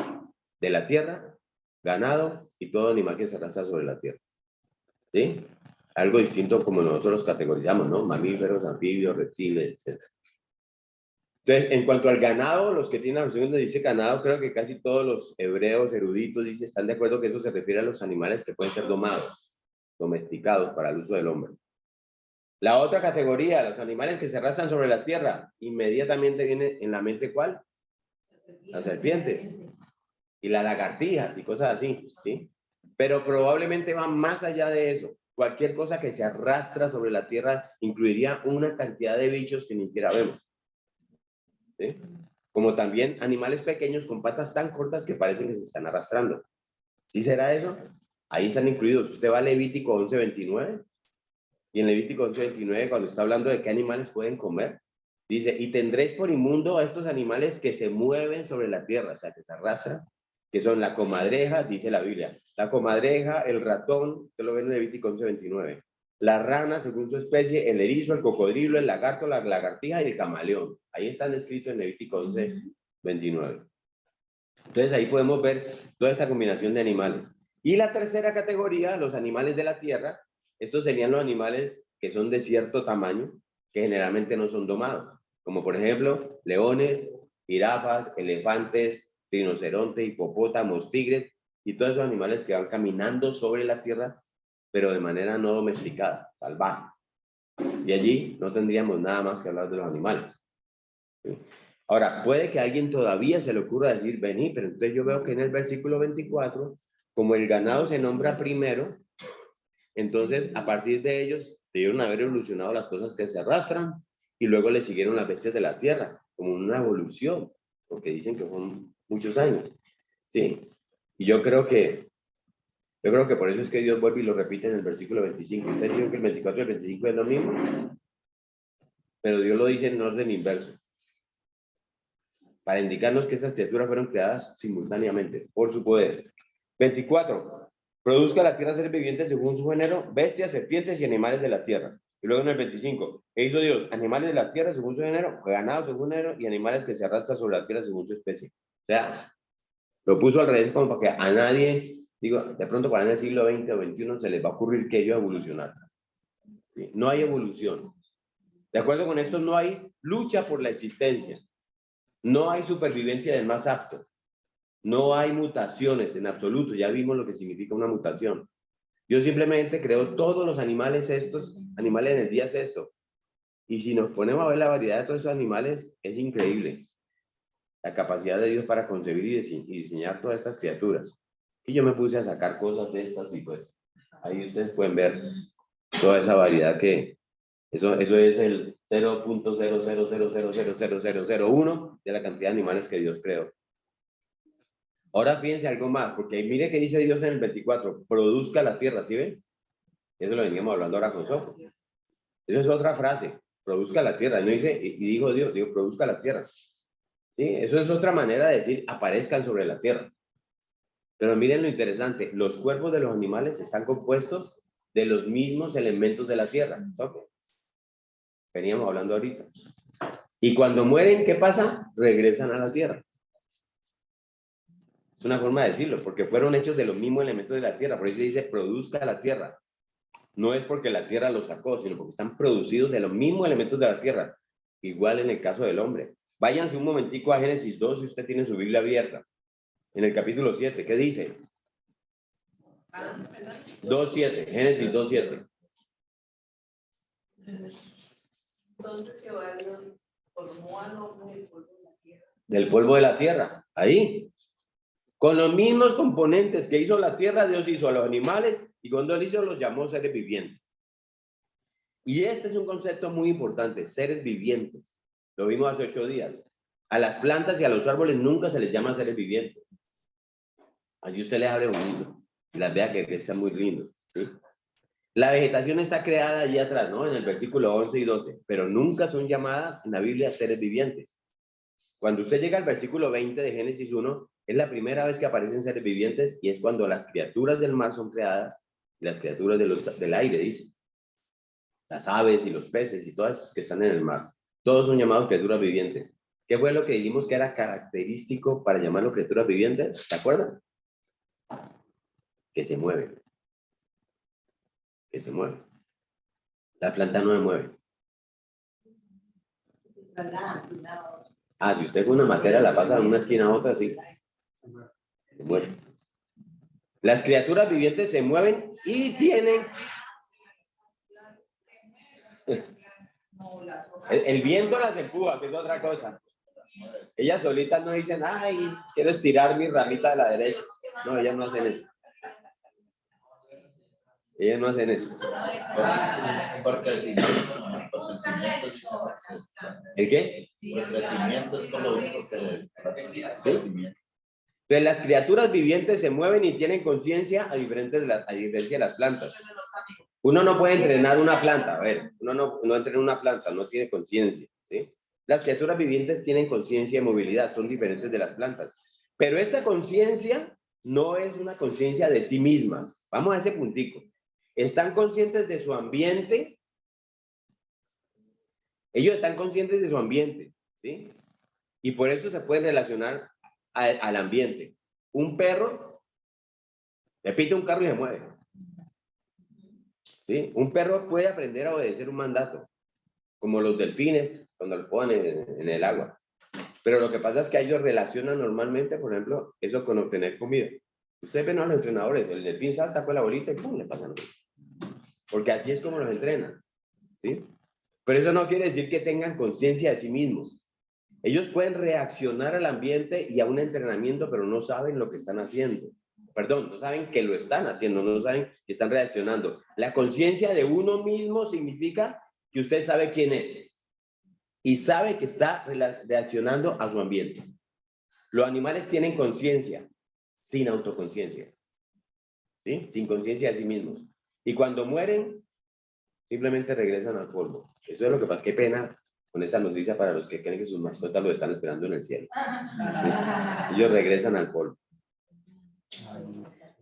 de la tierra, ganado y todo animal que se arrastra sobre la tierra. ¿Sí? Algo distinto como nosotros los categorizamos, ¿no? Mamíferos, anfibios, reptiles, etc. Entonces, en cuanto al ganado, los que tienen la versión donde dice ganado, creo que casi todos los hebreos eruditos están de acuerdo que eso se refiere a los animales que pueden ser domados, domesticados para el uso del hombre. La otra categoría, los animales que se arrastran sobre la tierra, inmediatamente viene en la mente ¿cuál? Las serpientes y las lagartijas y cosas así, ¿sí? Pero probablemente va más allá de eso. Cualquier cosa que se arrastra sobre la tierra incluiría una cantidad de bichos que ni siquiera vemos, ¿sí? Como también animales pequeños con patas tan cortas que parecen que se están arrastrando. ¿Sí será eso? Ahí están incluidos. Usted va a Levítico 11:29, y en Levítico 11:29, cuando está hablando de qué animales pueden comer, dice, y tendréis por inmundo a estos animales que se mueven sobre la tierra, o sea, que se arrastran, que son la comadreja, dice la Biblia, la comadreja, el ratón, usted lo ve en Levítico 11:29, la rana según su especie, el erizo, el cocodrilo, el lagarto, la lagartija y el camaleón. Ahí están descritos en Levítico 11:29. Entonces ahí podemos ver toda esta combinación de animales. Y la tercera categoría, los animales de la tierra. Estos serían los animales que son de cierto tamaño, que generalmente no son domados, como por ejemplo leones, jirafas, elefantes, rinocerontes, hipopótamos, tigres y todos esos animales que van caminando sobre la tierra, pero de manera no domesticada, salvaje. Y allí no tendríamos nada más que hablar de los animales. ¿Sí? Ahora, puede que a alguien todavía se le ocurra decir, vení, pero entonces yo veo que en el versículo 24, como el ganado se nombra primero, entonces a partir de ellos debieron haber evolucionado las cosas que se arrastran y luego le siguieron las bestias de la tierra, como una evolución, porque dicen que son muchos años. Sí, y yo creo que por eso es que Dios vuelve y lo repite en el versículo 25. Ustedes dicen que el 24 y el 25 es lo mismo, pero Dios lo dice en orden inverso, para indicarnos que esas criaturas fueron creadas simultáneamente por su poder. 24. Produzca la tierra seres vivientes según su género, bestias, serpientes y animales de la tierra. Y luego en el 25, ¿qué hizo Dios? Animales de la tierra según su género, ganado según su género y animales que se arrastran sobre la tierra según su especie. O sea, lo puso al revés como para que a nadie, digo, de pronto para en el siglo XX o XXI se les va a ocurrir que ellos evolucionaron. ¿Sí? No hay evolución. De acuerdo con esto, no hay lucha por la existencia. No hay supervivencia del más apto. No hay mutaciones en absoluto. Ya vimos lo que significa una mutación. Yo simplemente creo todos los animales estos, animales en el día sexto. Y si nos ponemos a ver la variedad de todos esos animales, es increíble. La capacidad de Dios para concebir y diseñar todas estas criaturas. Y yo me puse a sacar cosas de estas y pues ahí ustedes pueden ver toda esa variedad que eso es el 0.00000001 de la cantidad de animales que Dios creó. Ahora fíjense algo más, porque mire que dice Dios en el 24, produzca la tierra, ¿sí ven? Eso lo veníamos hablando ahora con Sopo. Eso es otra frase, produzca la tierra. No dice, y dijo Dios, digo, produzca la tierra. ¿Sí? Eso es otra manera de decir, aparezcan sobre la tierra. Pero miren lo interesante, los cuerpos de los animales están compuestos de los mismos elementos de la tierra. ¿Sopo? Veníamos hablando ahorita. Y cuando mueren, ¿qué pasa? Regresan a la tierra. Es una forma de decirlo, porque fueron hechos de los mismos elementos de la tierra. Por eso se dice, produzca la tierra. No es porque la tierra los sacó, sino porque están producidos de los mismos elementos de la tierra. Igual en el caso del hombre. Váyanse un momentico a Génesis 2 si usted tiene su Biblia abierta. En el capítulo 7, ¿qué dice? 2:7, Génesis 2:7. Entonces Jehová Dios formó al hombre del polvo de la tierra. Del polvo de la tierra, ahí. Con los mismos componentes que hizo la tierra, Dios hizo a los animales y cuando él hizo los llamó seres vivientes. Y este es un concepto muy importante, seres vivientes. Lo vimos hace 8 días. A las plantas y a los árboles nunca se les llama seres vivientes. Así usted les hable bonito y las vea que están muy lindos, ¿sí? La vegetación está creada allí atrás, ¿no? En el versículo 11 y 12, pero nunca son llamadas en la Biblia seres vivientes. Cuando usted llega al versículo 20 de Génesis 1, es la primera vez que aparecen seres vivientes y es cuando las criaturas del mar son creadas y las criaturas del aire, dice. Las aves y los peces y todas esas que están en el mar. Todos son llamados criaturas vivientes. ¿Qué fue lo que dijimos que era característico para llamarlo criaturas vivientes? ¿Se acuerdan? Que se mueven. Que se mueven. La planta no se mueve. Ah, si usted con una materia la pasa de una esquina a otra, sí. Se mueve. Las criaturas vivientes se mueven y tienen... El viento las empuja, que es otra cosa. Ellas solitas no dicen, ay, quiero estirar mi ramita de la derecha. No, ellas no hacen eso. Ellas no hacen eso. Por crecimiento. ¿El qué? Por crecimiento es lo único que... ¿Sí? Entonces, las criaturas vivientes se mueven y tienen conciencia a diferencia de las plantas. Uno no puede entrenar una planta, a ver, uno no entrena una planta, no tiene conciencia, ¿sí? Las criaturas vivientes tienen conciencia y movilidad, son diferentes de las plantas. Pero esta conciencia no es una conciencia de sí misma. Vamos a ese puntico. Están conscientes de su ambiente. Ellos están conscientes de su ambiente, ¿sí? Y por eso se pueden relacionar al ambiente. Un perro le pita un carro y se mueve. ¿Sí? Un perro puede aprender a obedecer un mandato, como los delfines cuando lo ponen en el agua. Pero lo que pasa es que ellos relacionan normalmente, por ejemplo, eso con obtener comida. Ustedes ven a los entrenadores, el delfín salta con la bolita y ¡pum! Le pasan. Porque así es como los entrenan, ¿sí? Pero eso no quiere decir que tengan conciencia de sí mismos. Ellos pueden reaccionar al ambiente y a un entrenamiento, pero no saben lo que están haciendo. Perdón, no saben que lo están haciendo, no saben que están reaccionando. La conciencia de uno mismo significa que usted sabe quién es y sabe que está reaccionando a su ambiente. Los animales tienen conciencia sin autoconciencia, ¿sí? Sin conciencia de sí mismos. Y cuando mueren, simplemente regresan al polvo. Eso es lo que pasa. Qué pena con esta noticia para los que creen que sus mascotas lo están esperando en el cielo. ¿Sí? Ellos regresan al polvo.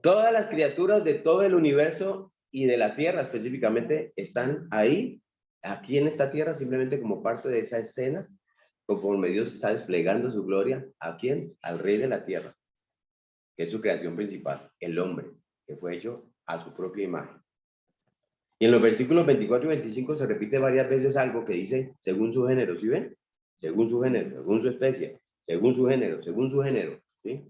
Todas las criaturas de todo el universo y de la Tierra específicamente están ahí, aquí en esta Tierra, simplemente como parte de esa escena, conforme Dios está desplegando su gloria. ¿A quién? Al Rey de la Tierra, que es su creación principal, el hombre, que fue hecho a su propia imagen. Y en los versículos 24 y 25 se repite varias veces algo que dice, según su género, ¿sí ven? Según su género, según su especie, según su género, ¿sí?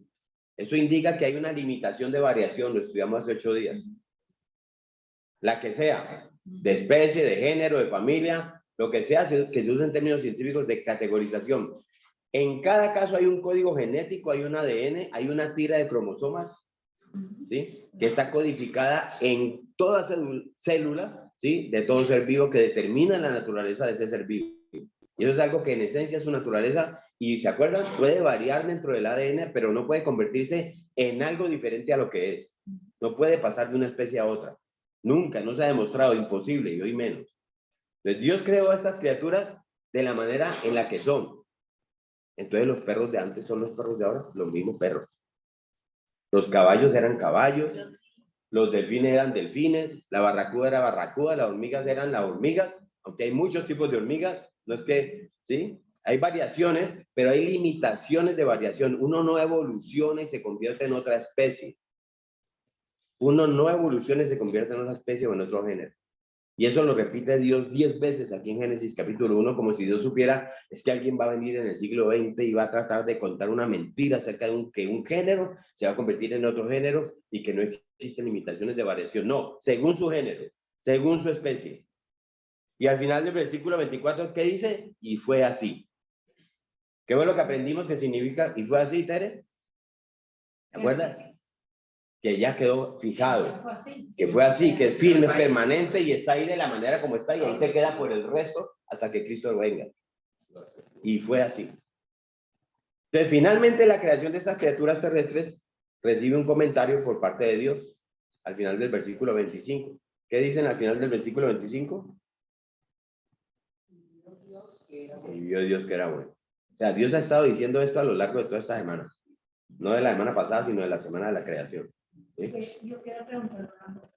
Eso indica que hay una limitación de variación, lo estudiamos hace 8 días. La que sea, de especie, de género, de familia, lo que sea, que se use en términos científicos de categorización. En cada caso hay un código genético, hay un ADN, hay una tira de cromosomas, ¿sí? Que está codificada en toda célula, ¿sí? De todo ser vivo, que determina la naturaleza de ese ser vivo. Y eso es algo que en esencia es su naturaleza y, ¿se acuerdan? Puede variar dentro del ADN, pero no puede convertirse en algo diferente a lo que es. No puede pasar de una especie a otra. Nunca, no se ha demostrado, imposible, y hoy menos. Entonces, Dios creó a estas criaturas de la manera en la que son. Entonces, los perros de antes son los perros de ahora, los mismos perros. Los caballos eran caballos, los delfines eran delfines, la barracuda era barracuda, las hormigas eran las hormigas, aunque hay muchos tipos de hormigas, no es que, ¿sí? Hay variaciones, pero hay limitaciones de variación. Uno no evoluciona y se convierte en otra especie. Uno no evoluciona y se convierte en otra especie o en otro género. Y eso lo repite Dios 10 veces aquí en Génesis capítulo 1, como si Dios supiera, es que alguien va a venir en el siglo XX y va a tratar de contar una mentira acerca de que un género se va a convertir en otro género y que no existen limitaciones de variación. No, según su género, según su especie. Y al final del versículo 24, ¿qué dice? Y fue así. ¿Qué fue lo que aprendimos que significa y fue así, Tere? ¿Te acuerdas? que ya quedó fijado, Fue así. que fue así, que es firme, es permanente y está ahí de la manera como está y ahí se queda por el resto hasta que Cristo venga. Y fue así. Entonces, finalmente la creación de estas criaturas terrestres recibe un comentario por parte de Dios al final del versículo 25. ¿Qué dicen al final del versículo 25? Y vio Dios que era bueno. O sea, Dios ha estado diciendo esto a lo largo de toda esta semana. No de la semana pasada, sino de la semana de la creación. ¿Sí? Yo quiero preguntar una cosa.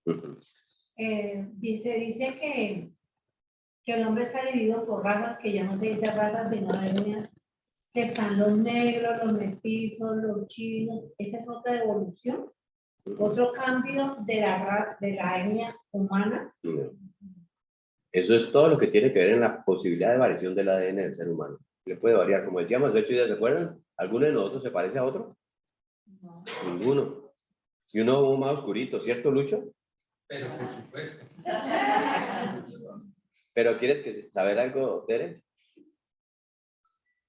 Ujú. Dice que el hombre está dividido por razas, que ya no se dice razas, sino etnias, que están los negros, los mestizos, los chinos. Esa es otra evolución, otro cambio de la etnia humana. No. Eso es todo lo que tiene que ver en la posibilidad de variación del ADN del ser humano. Le puede variar, como decíamos, hace 8 días, ¿se acuerdan? ¿Alguno de nosotros se parece a otro? No. Ninguno. Y uno más oscurito, ¿cierto, Lucho? Pero por supuesto. Pero ¿quieres saber algo, Tere?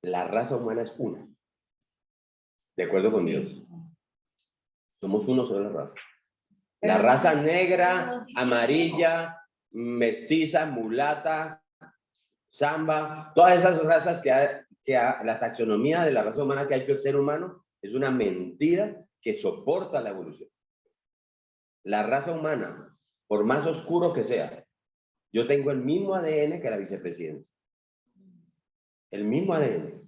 La raza humana es una. De acuerdo con Dios. Somos uno sola raza. La raza negra, amarilla, mestiza, mulata, samba, todas esas razas la taxonomía de la raza humana que ha hecho el ser humano es una mentira que soporta la evolución. La raza humana, por más oscuro que sea, yo tengo el mismo ADN que la vicepresidenta. El mismo ADN.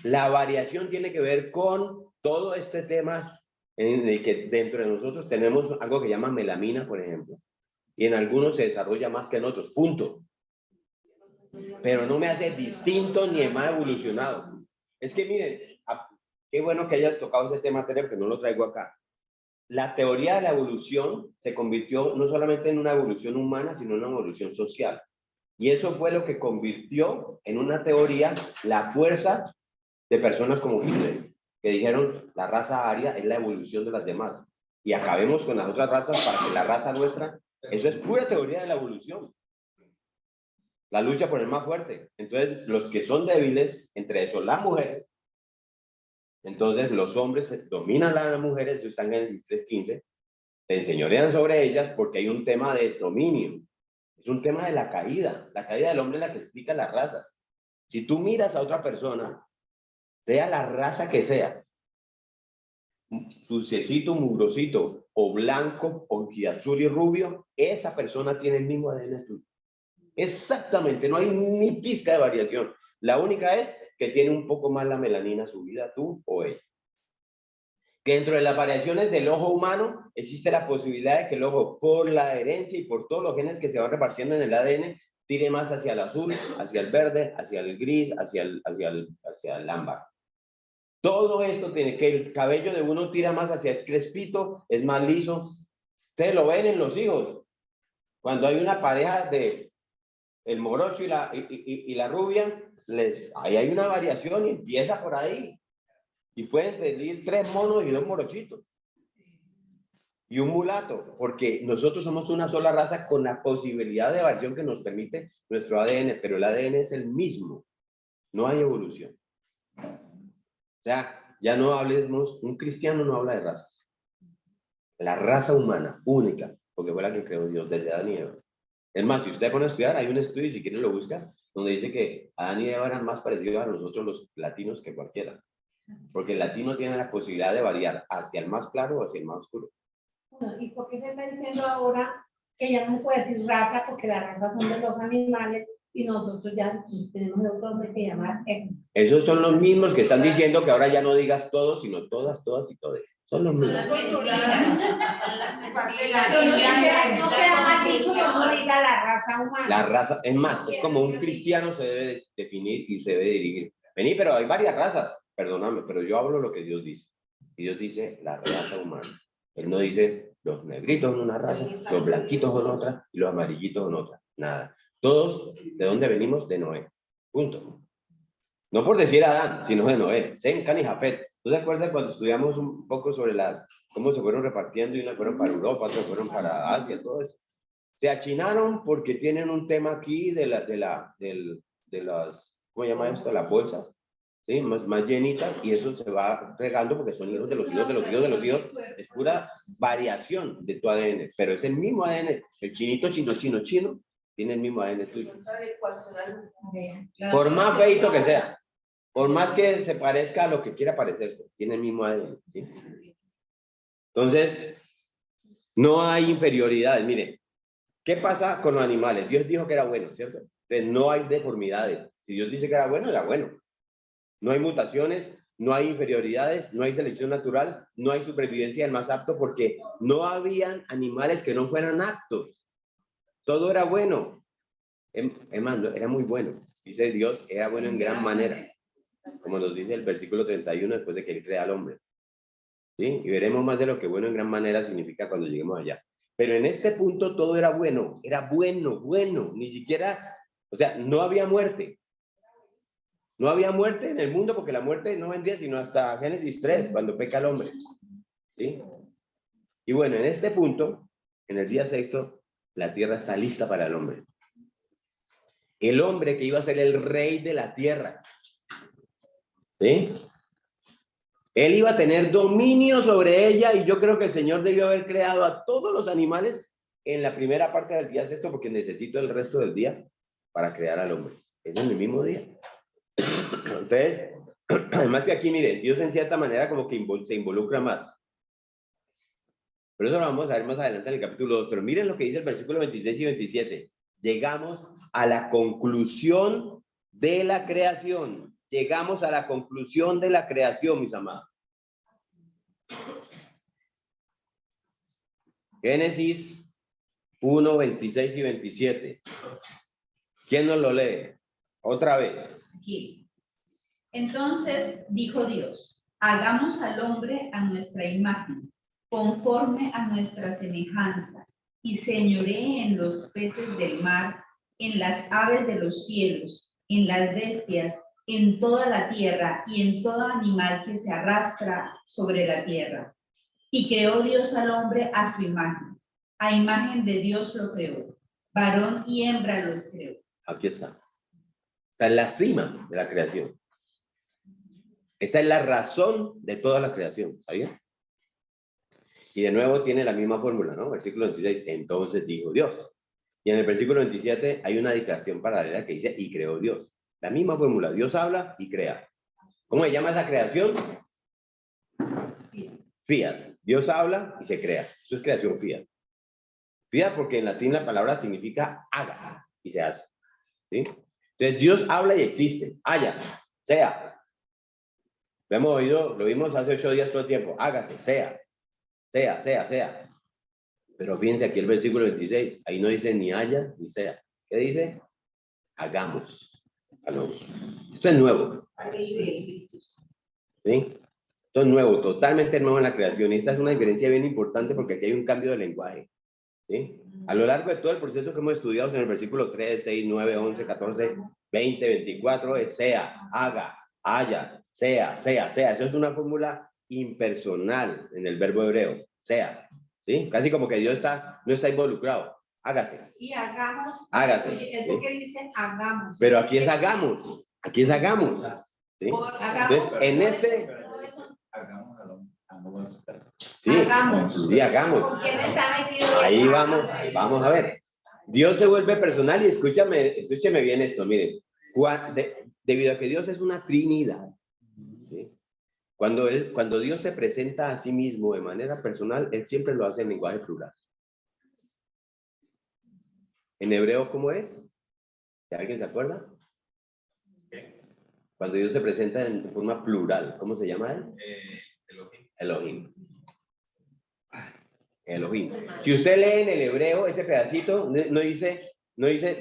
La variación tiene que ver con todo este tema en el que dentro de nosotros tenemos algo que llama melamina, por ejemplo. Y en algunos se desarrolla más que en otros, punto. Pero no me hace distinto ni más evolucionado. Es que miren, qué bueno que hayas tocado ese tema, Tere, porque no lo traigo acá. La teoría de la evolución se convirtió no solamente en una evolución humana, sino en una evolución social. Y eso fue lo que convirtió en una teoría la fuerza de personas como Hitler, que dijeron la raza aria es la evolución de las demás. Y acabemos con las otras razas para que la raza nuestra, eso es pura teoría de la evolución. La lucha por el más fuerte. Entonces, los que son débiles, entre esos las mujeres, entonces los hombres dominan a las mujeres, eso está en Génesis 3:15, se enseñorean sobre ellas porque hay un tema de dominio. Es un tema de la caída del hombre es la que explica las razas. Si tú miras a otra persona, sea la raza que sea, sucesito, mugrosito, o blanco, azul y rubio, esa persona tiene el mismo ADN tuyo. Exactamente, no hay ni pizca de variación. La única es que tiene un poco más la melanina subida tú o ella. Dentro de las variaciones del ojo humano, existe la posibilidad de que el ojo, por la herencia y por todos los genes que se van repartiendo en el ADN, tire más hacia el azul, hacia el verde, hacia el gris, hacia el ámbar. Todo esto tiene que el cabello de uno tira más hacia el crespito, es más liso. Ustedes lo ven en los hijos. Cuando hay una pareja de el morocho y la rubia, ahí hay una variación y empieza por ahí. Y pueden salir 3 monos y 2 morochitos. Y un mulato, porque nosotros somos una sola raza con la posibilidad de variación que nos permite nuestro ADN, pero el ADN es el mismo. No hay evolución. O sea, ya no hablemos, un cristiano no habla de razas. La raza humana, única, porque fue la que creó Dios desde Adán y Eva. Es más, si usted pone a estudiar, hay un estudio, si quieren lo busca, donde dice que Adán y Eva eran más parecidos a nosotros los latinos que cualquiera. Porque el latino tiene la posibilidad de variar hacia el más claro o hacia el más oscuro. Bueno, ¿y por qué se está diciendo ahora que ya no se puede decir raza porque las razas son de los animales y nosotros ya tenemos otro nombre que llamar etnia? Esos son los mismos que están diciendo que ahora ya no digas todos, sino todas, todas y todes. Son los mismos. No queda mal dicho que no diga la raza humana. La raza, es más, es como un cristiano se debe definir y se debe dirigir. Vení, pero hay varias razas. Perdóname, pero yo hablo lo que Dios dice. Y Dios dice la raza humana. Él no dice los negritos son una raza, los blanquitos son otra y los amarillitos son otra. Nada. Todos, ¿de dónde venimos? De Noé. Punto. No por decir Adán, sino de Noé. Sem, Can y Jafet. ¿Tú te acuerdas cuando estudiamos un poco sobre cómo se fueron repartiendo y unos fueron para Europa, otros fueron para Asia, todo eso? Se achinaron porque tienen un tema aquí de las, ¿cómo se llama esto? Las bolsas. ¿sí? Más llenita, y eso se va regando porque son hijos de los hijos de los hijos de los hijos. Es pura variación de tu ADN, pero es el mismo ADN. El chinito chino tiene el mismo ADN tuyo. Por más feito que sea, por más que se parezca a lo que quiera parecerse, tiene el mismo ADN, ¿sí? Entonces, no hay inferioridades. Mire, ¿qué pasa con los animales? Dios dijo que era bueno, ¿cierto? Entonces, no hay deformidades. Si Dios dice que era bueno. No hay mutaciones, no hay inferioridades, no hay selección natural, no hay supervivencia del más apto, porque no habían animales que no fueran aptos. Todo era bueno. Hermano, era muy bueno. Dice Dios, era bueno en gran manera. Como nos dice el versículo 31 después de que Él crea al hombre. ¿Sí? Y veremos más de lo que bueno en gran manera significa cuando lleguemos allá. Pero en este punto todo era bueno, bueno. Ni siquiera, o sea, no había muerte. No había muerte en el mundo porque la muerte no vendría sino hasta Génesis 3, cuando peca el hombre. ¿Sí? Y bueno, en este punto, en el día sexto, la tierra está lista para el hombre. El hombre que iba a ser el rey de la tierra. ¿Sí? Él iba a tener dominio sobre ella, y yo creo que el Señor debió haber creado a todos los animales en la primera parte del día sexto, porque necesito el resto del día para crear al hombre. Es en el mismo día. Entonces, además que aquí, mire, Dios en cierta manera como que se involucra más. Pero eso lo vamos a ver más adelante en el capítulo 2. Pero miren lo que dice el versículo 26 y 27. Llegamos a la conclusión de la creación. Llegamos a la conclusión de la creación, mis amados. Génesis 1, 26 y 27. ¿Quién nos lo lee? Otra vez. Aquí. Entonces dijo Dios, hagamos al hombre a nuestra imagen, conforme a nuestra semejanza, y señoree en los peces del mar, en las aves de los cielos, en las bestias, en toda la tierra y en todo animal que se arrastra sobre la tierra. Y creó Dios al hombre a su imagen. A imagen de Dios lo creó. Varón y hembra los creó. Aquí está. Está en la cima de la creación. Esta es la razón de toda la creación, ¿sabía? Y de nuevo tiene la misma fórmula, ¿no? Versículo 26, entonces dijo Dios. Y en el versículo 27 hay una declaración paralela que dice, y creó Dios. La misma fórmula, Dios habla y crea. ¿Cómo se llama esa creación? Fiat. Dios habla y se crea. Eso es creación fiat. Fiat porque en latín la palabra significa haga y se hace. ¿Sí? Entonces Dios habla y existe. Haya, sea. Lo hemos oído, lo vimos hace 8 días todo el tiempo. Hágase, sea. Sea. Pero fíjense aquí el versículo 26. Ahí no dice ni haya ni sea. ¿Qué dice? Hagamos. Esto es nuevo. ¿Sí? Esto es nuevo, totalmente nuevo en la creación. Y esta es una diferencia bien importante porque aquí hay un cambio de lenguaje. ¿Sí? A lo largo de todo el proceso que hemos estudiado en el versículo 3, 6, 9, 11, 14, 20, 24, es sea, haga, haya, sea. Eso es una fórmula impersonal en el verbo hebreo. Sea. ¿Sí? Casi como que Dios no está involucrado. Hágase. Y hagamos. Hágase. Oye, es ¿Sí? porque dice hagamos. Pero aquí es hagamos. Aquí es hagamos. ¿Sí? Entonces, en este... Hagamos a nuestra. Sí, Hagamos. sí, hagamos. ¿Con quién está metido? Ahí vamos a ver. Dios se vuelve personal y escúchame bien esto, miren. Debido a que Dios es una trinidad, ¿sí? Cuando Dios se presenta a sí mismo de manera personal, Él siempre lo hace en lenguaje plural. ¿En hebreo cómo es? ¿Alguien se acuerda? Cuando Dios se presenta en forma plural, ¿cómo se llama Él? Elohim. Elohim. Si usted lee en el hebreo ese pedacito, no dice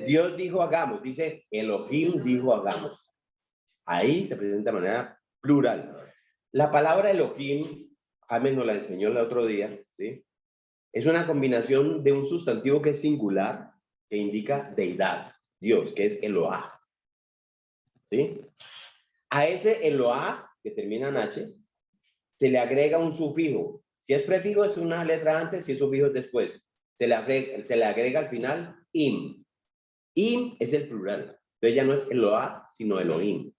Dios dijo hagamos, dice Elohim dijo hagamos. Ahí se presenta de manera plural. La palabra Elohim, James nos la enseñó el otro día, ¿sí? Es una combinación de un sustantivo que es singular, que indica deidad, Dios, que es Eloah. ¿Sí? A ese Eloah, que termina en H, se le agrega un sufijo. Si es prefijo es una letra antes, si es sufijo es después. Se le agrega al final im. Im es el plural. Entonces ya no es Eloah, sino Elohim.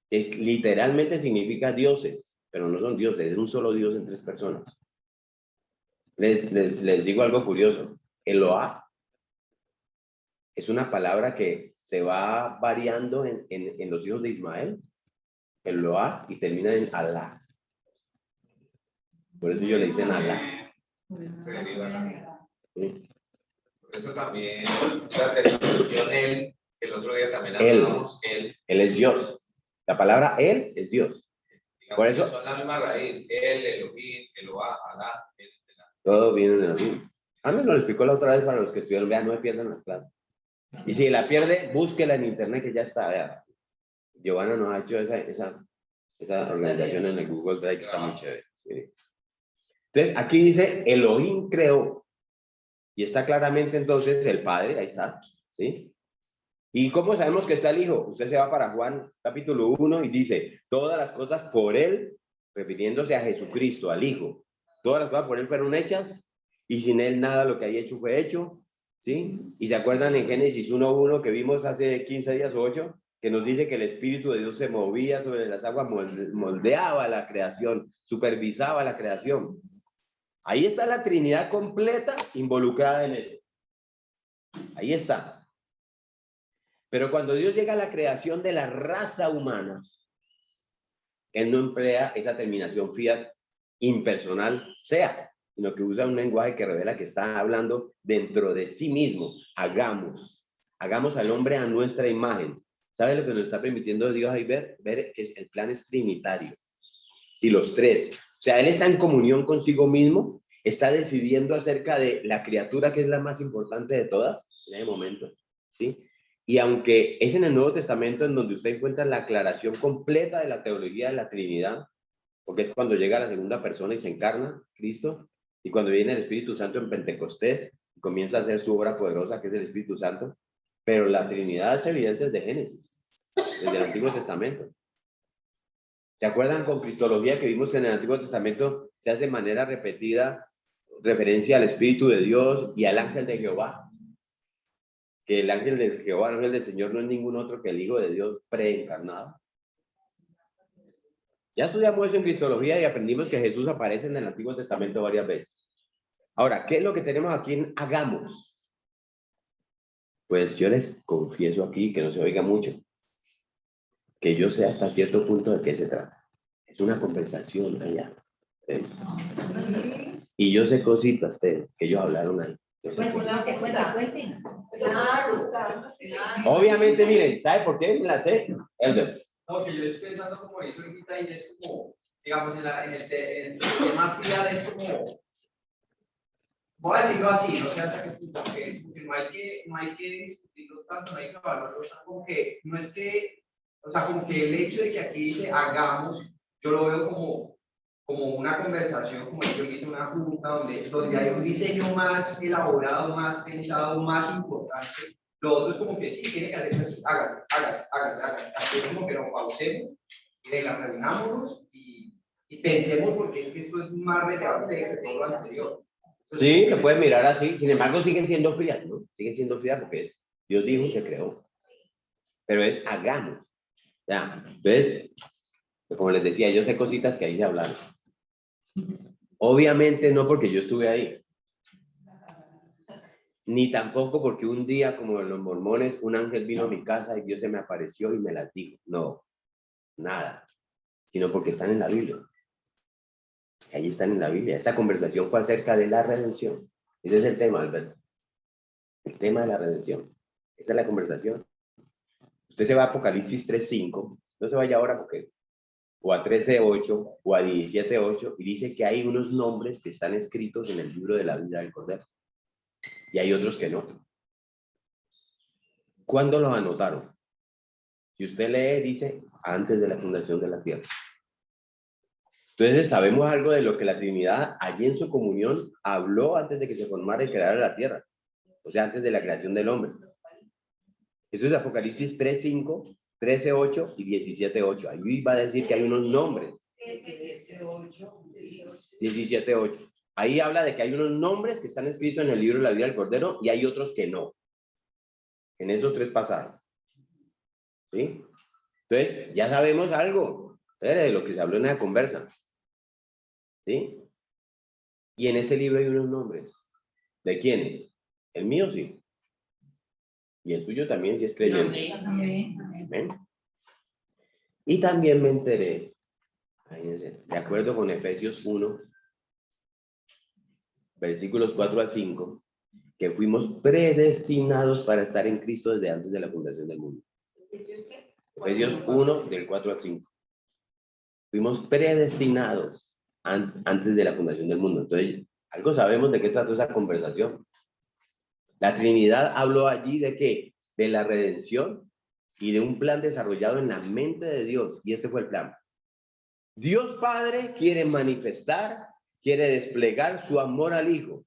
que literalmente significa dioses, pero no son dioses, es un solo Dios en tres personas. Les digo algo curioso. Eloah es una palabra que se va variando en los hijos de Ismael. Eloah y termina en Alá. Por eso ellos le dicen Alá. Se deriva la- ¿Sí? Por eso también la terminación él, el otro día también Él. hablábamos él. Él es Dios. La palabra él es Dios. Digamos Por eso- que son la misma raíz. Él, Elohim, Eloah, Alá. Él. Todo viene de lo mismo. A mí me lo explicó la otra vez para los que estudiaron. Vean, no me pierdan las clases. Y si la pierde, búsquela en internet que ya está. Vean. Giovanna nos ha hecho esa organización en el Google Drive que está muy chévere. ¿Sí? Entonces, aquí dice Elohim creó. Y está claramente entonces el Padre, ahí está. ¿Sí? ¿Y cómo sabemos que está el Hijo? Usted se va para Juan capítulo 1 y dice, todas las cosas por Él, refiriéndose a Jesucristo, al Hijo. Todas las cosas por Él fueron hechas y sin Él nada lo que hay hecho fue hecho. ¿Sí? Y se acuerdan en Génesis 1:1 que vimos hace 15 días o 8, que nos dice que el Espíritu de Dios se movía sobre las aguas, moldeaba la creación, supervisaba la creación. Ahí está la Trinidad completa involucrada en eso. Ahí está. Pero cuando Dios llega a la creación de la raza humana, Él no emplea esa terminación fiat impersonal, sea, sino que usa un lenguaje que revela que está hablando dentro de sí mismo. Hagamos al hombre a nuestra imagen. ¿Sabe lo que nos está permitiendo Dios ahí ver? Ver que el plan es trinitario. Y los tres. O sea, Él está en comunión consigo mismo, está decidiendo acerca de la criatura que es la más importante de todas en ese momento. ¿Sí? Y aunque es en el Nuevo Testamento en donde usted encuentra la aclaración completa de la teología de la Trinidad, porque es cuando llega la segunda persona y se encarna Cristo, y cuando viene el Espíritu Santo en Pentecostés, y comienza a hacer su obra poderosa, que es el Espíritu Santo, pero la Trinidad es evidente desde Génesis, desde el Antiguo Testamento. ¿Se acuerdan con cristología que vimos que en el Antiguo Testamento se hace de manera repetida referencia al Espíritu de Dios y al ángel de Jehová? Que el ángel de Jehová, el ángel del Señor, no es ningún otro que el Hijo de Dios preencarnado. Ya estudiamos eso en Cristología y aprendimos que Jesús aparece en el Antiguo Testamento varias veces. Ahora, ¿qué es lo que tenemos aquí en Hagamos? Pues yo les confieso aquí, que no se oiga mucho, que yo sé hasta cierto punto de qué se trata. Es una conversación allá. Y yo sé cositas que ellos hablaron ahí. Yo sé cositas. Cuente. Claro. Obviamente, miren, ¿sabe por qué me la sé? Elder. No, que yo estoy pensando como eso ahorita y es como, digamos, en el tema fiat es como, voy a decirlo así, no sé hasta qué punto, porque no hay que discutirlo tanto, no hay que evaluarlo tanto, como que no es que, o sea, como que el hecho de que aquí dice hagamos, yo lo veo como una conversación, como yo invito una junta donde hay un diseño más elaborado, más pensado, más importante. Lo otro es como que sí, tiene que hacer así, hágalo. Aquí es como que nos pausemos y venga, reunámonos y pensemos porque es que esto es más relevante que todo lo anterior. Entonces, Sí, lo puedes mirar así. Sin embargo, sigue siendo fiat, ¿no? Sigue siendo fiat porque es Dios dijo y se creó. Pero es hagamos. Ya, entonces, como les decía, yo sé cositas que ahí se hablan. Obviamente no porque yo estuve ahí. Ni tampoco porque un día, como en los mormones, un ángel vino a mi casa y Dios se me apareció y me las dijo. No, nada. Sino porque están en la Biblia. Ahí están en la Biblia. Esta conversación fue acerca de la redención. Ese es el tema, Alberto. El tema de la redención. Esa es la conversación. Usted se va a Apocalipsis 3:5. No se vaya ahora porque o a 13:8 o a 17:8 y dice que hay unos nombres que están escritos en el libro de la vida del Cordero. Y hay otros que no. ¿Cuándo los anotaron? Si usted lee, dice, antes de la fundación de la tierra. Entonces, sabemos algo de lo que la Trinidad, allí en su comunión, habló antes de que se formara y creara la tierra. O sea, antes de la creación del hombre. Eso es Apocalipsis 3:5, 13:8 y 17:8. Ahí va a decir que hay unos nombres. 17:8. Ahí habla de que hay unos nombres que están escritos en el libro de la vida del Cordero y hay otros que no. En esos tres pasajes. ¿Sí? Entonces, ya sabemos algo de lo que se habló en la conversa. ¿Sí? Y en ese libro hay unos nombres. ¿De quiénes? El mío sí. Y el suyo también, si es creyente. Amén. Amén. Y también me enteré, fíjense, de acuerdo con Efesios 1, versículos 4 al 5, que fuimos predestinados para estar en Cristo desde antes de la fundación del mundo. Efesios 1, del 4 al 5. Fuimos predestinados antes de la fundación del mundo. Entonces, algo sabemos de qué trató esa conversación. La Trinidad habló allí de qué? De la redención y de un plan desarrollado en la mente de Dios. Y este fue el plan. Dios Padre quiere manifestar, quiere desplegar su amor al Hijo.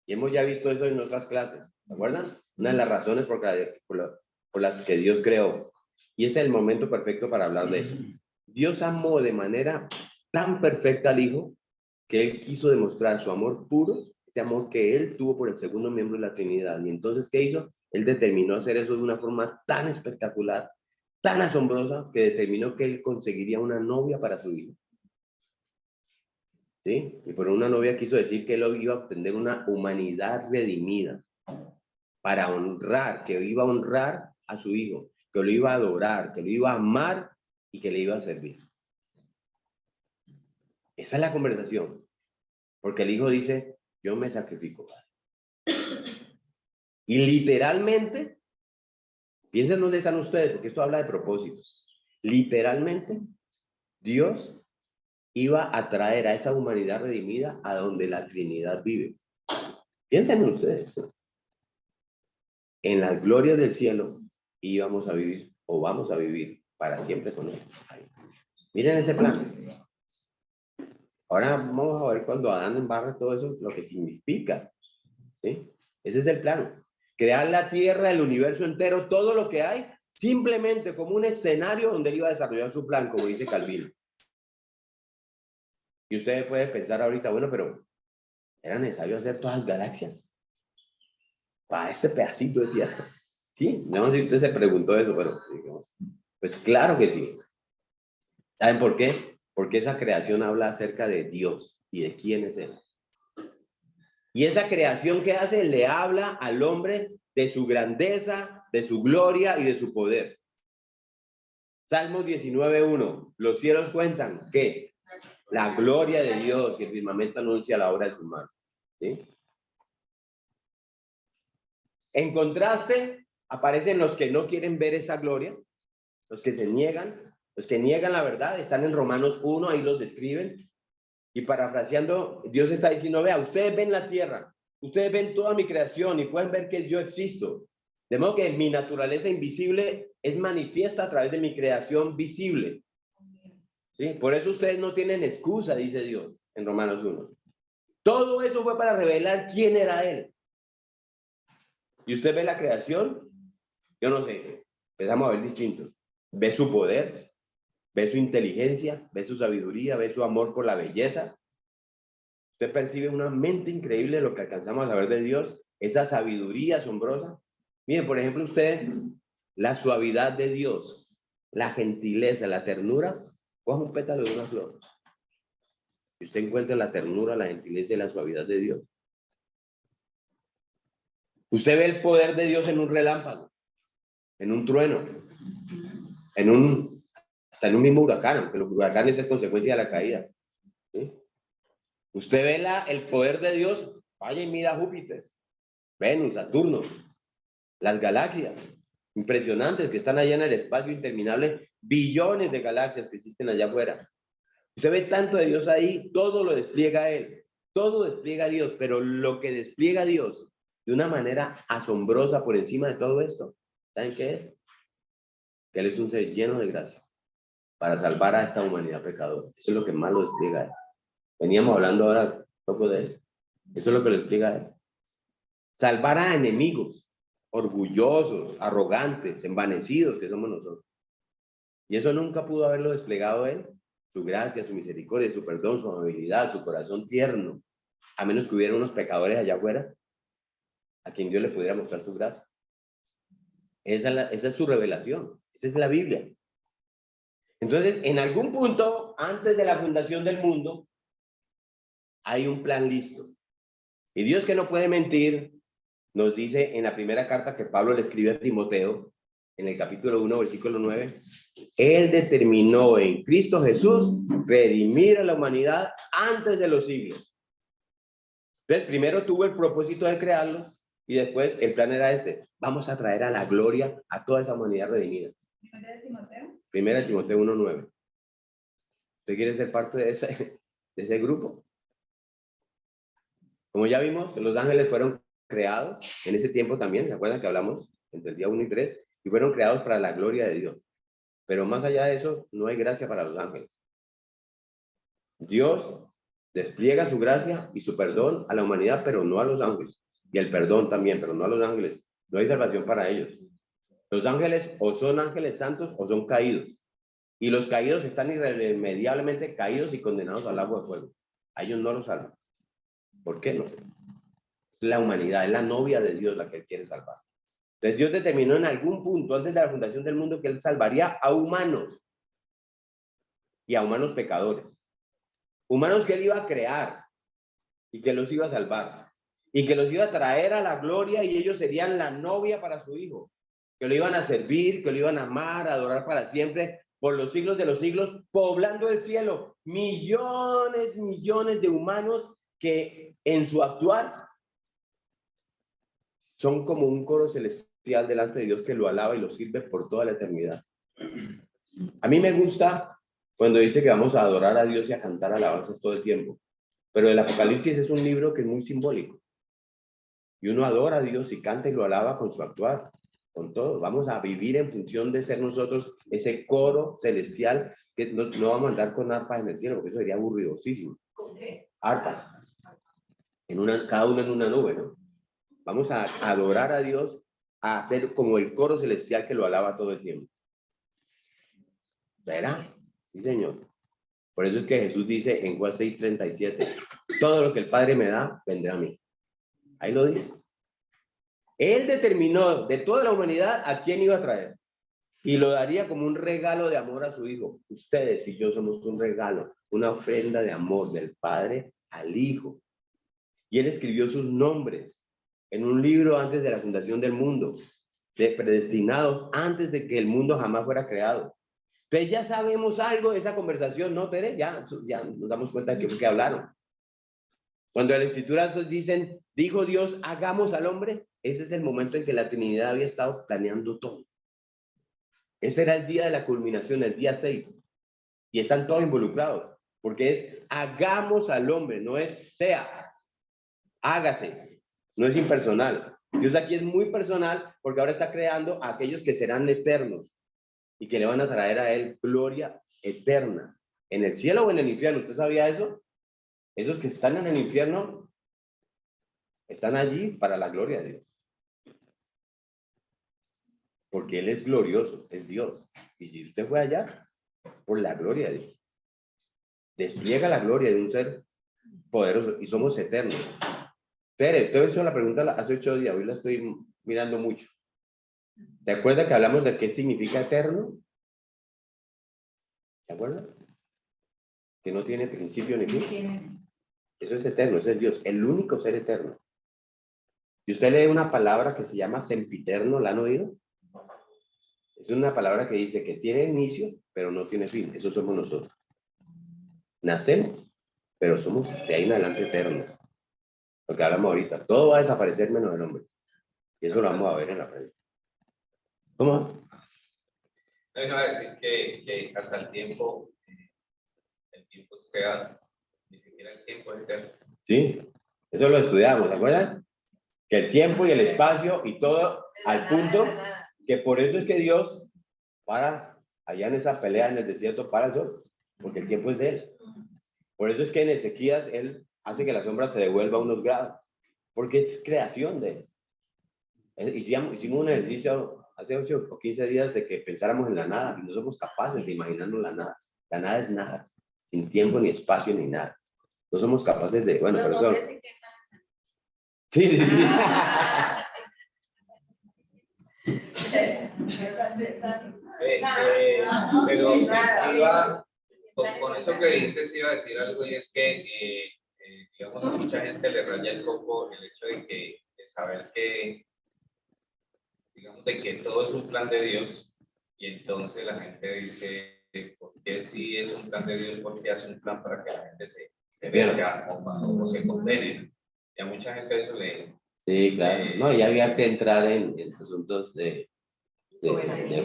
Y hemos ya visto eso en otras clases. ¿Se acuerdan? Una de las razones por las que Dios creó. Y este es el momento perfecto para hablar de eso. Dios amó de manera tan perfecta al Hijo que Él quiso demostrar su amor puro, ese amor que Él tuvo por el segundo miembro de la Trinidad. Y entonces, ¿qué hizo? Él determinó hacer eso de una forma tan espectacular, tan asombrosa, que determinó que Él conseguiría una novia para su Hijo. ¿Sí? Y por una novia quiso decir que Él iba a obtener una humanidad redimida para honrar, que iba a honrar a su Hijo, que lo iba a adorar, que lo iba a amar y que le iba a servir. Esa es la conversación. Porque el Hijo dice, yo me sacrifico. Y literalmente, piensen dónde están ustedes, porque esto habla de propósitos. Literalmente, Dios iba a traer a esa humanidad redimida a donde la Trinidad vive. Piensen ustedes. En las glorias del cielo íbamos a vivir, o vamos a vivir, para siempre con Él. Miren ese plan. Ahora vamos a ver cuando Adán embarra todo eso, lo que significa. ¿Sí? Ese es el plan. Crear la tierra, el universo entero, todo lo que hay, simplemente como un escenario donde él iba a desarrollar su plan, como dice Calvino. Y usted puede pensar ahorita, bueno, pero ¿era necesario hacer todas las galaxias para este pedacito de tierra? Sí, no sé si usted se preguntó eso, pero digamos, pues claro que sí. ¿Saben por qué? Porque esa creación habla acerca de Dios y de quién es Él. Y esa creación que hace le habla al hombre de su grandeza, de su gloria y de su poder. Salmos 19:1. Los cielos cuentan que la gloria de Dios y el firmamento anuncia la obra de su mano. ¿Sí? En contraste, aparecen los que no quieren ver esa gloria, los que se niegan, los que niegan la verdad, están en Romanos 1, ahí los describen. Y parafraseando, Dios está diciendo, vea, ustedes ven la tierra, ustedes ven toda mi creación y pueden ver que yo existo. De modo que mi naturaleza invisible es manifiesta a través de mi creación visible. ¿Sí? Por eso ustedes no tienen excusa, dice Dios en Romanos 1. Todo eso fue para revelar quién era Él. Y usted ve la creación, yo no sé, empezamos a ver distinto. Ve su poder, ve su inteligencia, ve su sabiduría, ve su amor por la belleza. Usted percibe una mente increíble de lo que alcanzamos a saber de Dios, esa sabiduría asombrosa. Miren, por ejemplo, usted, la suavidad de Dios, la gentileza, la ternura, coja un pétalo de una flor. Y usted encuentra la ternura, la gentileza y la suavidad de Dios. Usted ve el poder de Dios en un relámpago, en un trueno, hasta en un mismo huracán, aunque los huracanes es consecuencia de la caída. ¿Sí? Usted ve el poder de Dios, vaya y mida Júpiter, Venus, Saturno, las galaxias impresionantes que están allá en el espacio interminable, billones de galaxias que existen allá afuera. Usted ve tanto de Dios ahí, todo lo despliega Él, todo despliega a Dios, pero lo que despliega a Dios de una manera asombrosa por encima de todo esto, ¿saben qué es? Que Él es un ser lleno de gracia para salvar a esta humanidad pecadora. Eso es lo que más lo despliega Él. Veníamos hablando ahora un poco de eso. Eso es lo que lo explica Él. Salvar a enemigos, orgullosos, arrogantes, envanecidos que somos nosotros. Y eso nunca pudo haberlo desplegado Él. Su gracia, su misericordia, su perdón, su amabilidad, su corazón tierno. A menos que hubiera unos pecadores allá afuera a quien Dios le pudiera mostrar su gracia. Esa es su revelación. Esa es la Biblia. Entonces, en algún punto, antes de la fundación del mundo, hay un plan listo. Y Dios, que no puede mentir, nos dice en la primera carta que Pablo le escribe a Timoteo, en el capítulo 1, versículo 9, Él determinó en Cristo Jesús redimir a la humanidad antes de los siglos. Entonces, primero tuvo el propósito de crearlos y después el plan era este: vamos a traer a la gloria a toda esa humanidad redimida. Primera de Timoteo 1:9. ¿Usted quiere ser parte de ese grupo? Como ya vimos, los ángeles fueron creados en ese tiempo también. ¿Se acuerdan que hablamos entre el día 1 y 3? Y fueron creados para la gloria de Dios. Pero más allá de eso, no hay gracia para los ángeles. Dios despliega su gracia y su perdón a la humanidad, pero no a los ángeles. Y el perdón también, pero no a los ángeles. No hay salvación para ellos. Los ángeles o son ángeles santos o son caídos. Y los caídos están irremediablemente caídos y condenados al lago de fuego. A ellos no los salvan. ¿Por qué? No sé. Es la humanidad, es la novia de Dios la que él quiere salvar. Entonces Dios determinó en algún punto, antes de la fundación del mundo, que él salvaría a humanos. Y a humanos pecadores. Humanos que él iba a crear y que los iba a salvar. Y que los iba a traer a la gloria y ellos serían la novia para su hijo. Que lo iban a servir, que lo iban a amar, a adorar para siempre, por los siglos de los siglos, poblando el cielo. Millones, millones de humanos que en su actuar son como un coro celestial delante de Dios que lo alaba y lo sirve por toda la eternidad. A mí me gusta cuando dice que vamos a adorar a Dios y a cantar alabanzas todo el tiempo. Pero el Apocalipsis es un libro que es muy simbólico. Y uno adora a Dios y canta y lo alaba con su actuar, con todo. Vamos a vivir en función de ser nosotros ese coro celestial que no vamos a andar con arpas en el cielo, porque eso sería aburridosísimo. ¿Con qué? Arpas. Cada uno en una nube, ¿no? Vamos a adorar a Dios, a hacer como el coro celestial que lo alaba todo el tiempo. ¿Verá? Sí, Señor. Por eso es que Jesús dice en Juan 6:37, todo lo que el Padre me da, vendrá a mí. Ahí lo dice. Él determinó de toda la humanidad a quién iba a traer. Y lo daría como un regalo de amor a su Hijo. Ustedes y yo somos un regalo, una ofrenda de amor del Padre al Hijo. Y Él escribió sus nombres en un libro antes de la fundación del mundo, predestinados antes de que el mundo jamás fuera creado. Entonces ya sabemos algo de esa conversación, ¿no, Tere? Ya nos damos cuenta de que hablaron. Cuando las escrituras dicen, dijo Dios, hagamos al hombre, ese es el momento en que la Trinidad había estado planeando todo. Ese era el día de la culminación, el día 6. Y están todos involucrados, porque es hagamos al hombre, no es sea, hágase, no es impersonal. Dios aquí es muy personal porque ahora está creando a aquellos que serán eternos y que le van a traer a él gloria eterna, en el cielo o en el infierno. ¿Usted sabía eso? Esos que están en el infierno están allí para la gloria de Dios. Porque Él es glorioso, es Dios. Y si usted fue allá, por la gloria de Dios. Despliega la gloria de un ser poderoso y somos eternos. Tere, usted hizo la pregunta hace 8 días, hoy la estoy mirando mucho. ¿Te acuerdas que hablamos de qué significa eterno? ¿Te acuerdas? Que no tiene principio ni fin. Eso es eterno, ese es Dios, el único ser eterno. Si usted lee una palabra que se llama sempiterno, ¿la han oído? Es una palabra que dice que tiene inicio, pero no tiene fin. Eso somos nosotros. Nacemos, pero somos de ahí en adelante eternos. Lo que hablamos ahorita. Todo va a desaparecer menos el hombre. Y eso lo vamos a ver en la frente. ¿Cómo? No, iba a decir que hasta el tiempo es creado. Ni siquiera el tiempo es eterno. Sí, eso lo estudiamos, ¿se acuerdan? Que el tiempo y el espacio y todo al punto que por eso es que Dios para allá en esa pelea en el desierto para el sol, porque el tiempo es de él. Por eso es que en Ezequías él hace que la sombra se devuelva a unos grados, porque es creación de él. Hicimos un ejercicio hace 8 o 15 días de que pensáramos en la nada y no somos capaces de imaginarnos la nada. La nada es nada, sin tiempo ni espacio ni nada. No somos capaces de, bueno, pero eso... Sí. Pero sí va, con eso que dijiste, sí iba a decir algo, y es que, digamos, a mucha gente le raya el coco el hecho de saber que, digamos, de que todo es un plan de Dios, y entonces la gente dice, ¿por qué si es un plan de Dios, por qué hace un plan para que la gente se perezca o se condene? Y a mucha gente eso le... Sí, claro. No, ya había que entrar en asuntos de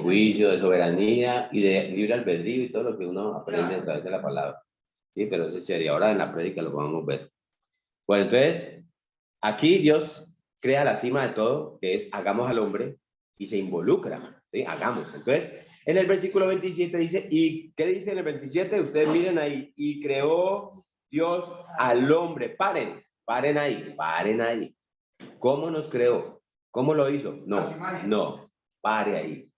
juicio, de soberanía y de libre albedrío y todo lo que uno aprende a través de la palabra. Sí, pero eso sería. Ahora en la prédica lo vamos a ver. Bueno, entonces, aquí Dios crea la cima de todo, que es hagamos al hombre, y se involucra, ¿sí? Hagamos. Entonces, en el versículo 27 dice, ¿y qué dice en el 27? Ustedes miren ahí, y creó Dios al hombre. Paren ahí. ¿Cómo nos creó? ¿Cómo lo hizo? No, pare ahí.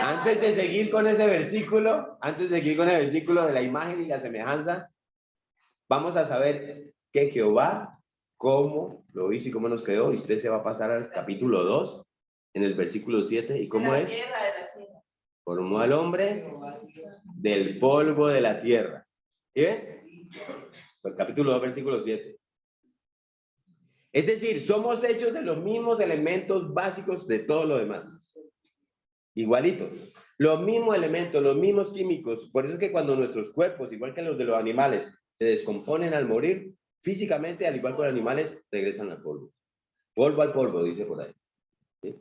Antes de seguir con ese versículo, de la imagen y la semejanza, vamos a saber que Jehová, cómo lo hizo y cómo nos creó. Y usted se va a pasar al capítulo 2, en el versículo 7. ¿Y cómo es? Formó al hombre del polvo de la tierra. ¿Sí ven? El capítulo 2, versículo 7. Es decir, somos hechos de los mismos elementos básicos de todo lo demás. Igualitos. Los mismos elementos, los mismos químicos. Por eso es que cuando nuestros cuerpos, igual que los de los animales, se descomponen al morir, físicamente, al igual que los animales, regresan al polvo. Polvo al polvo, dice por ahí. ¿Sí?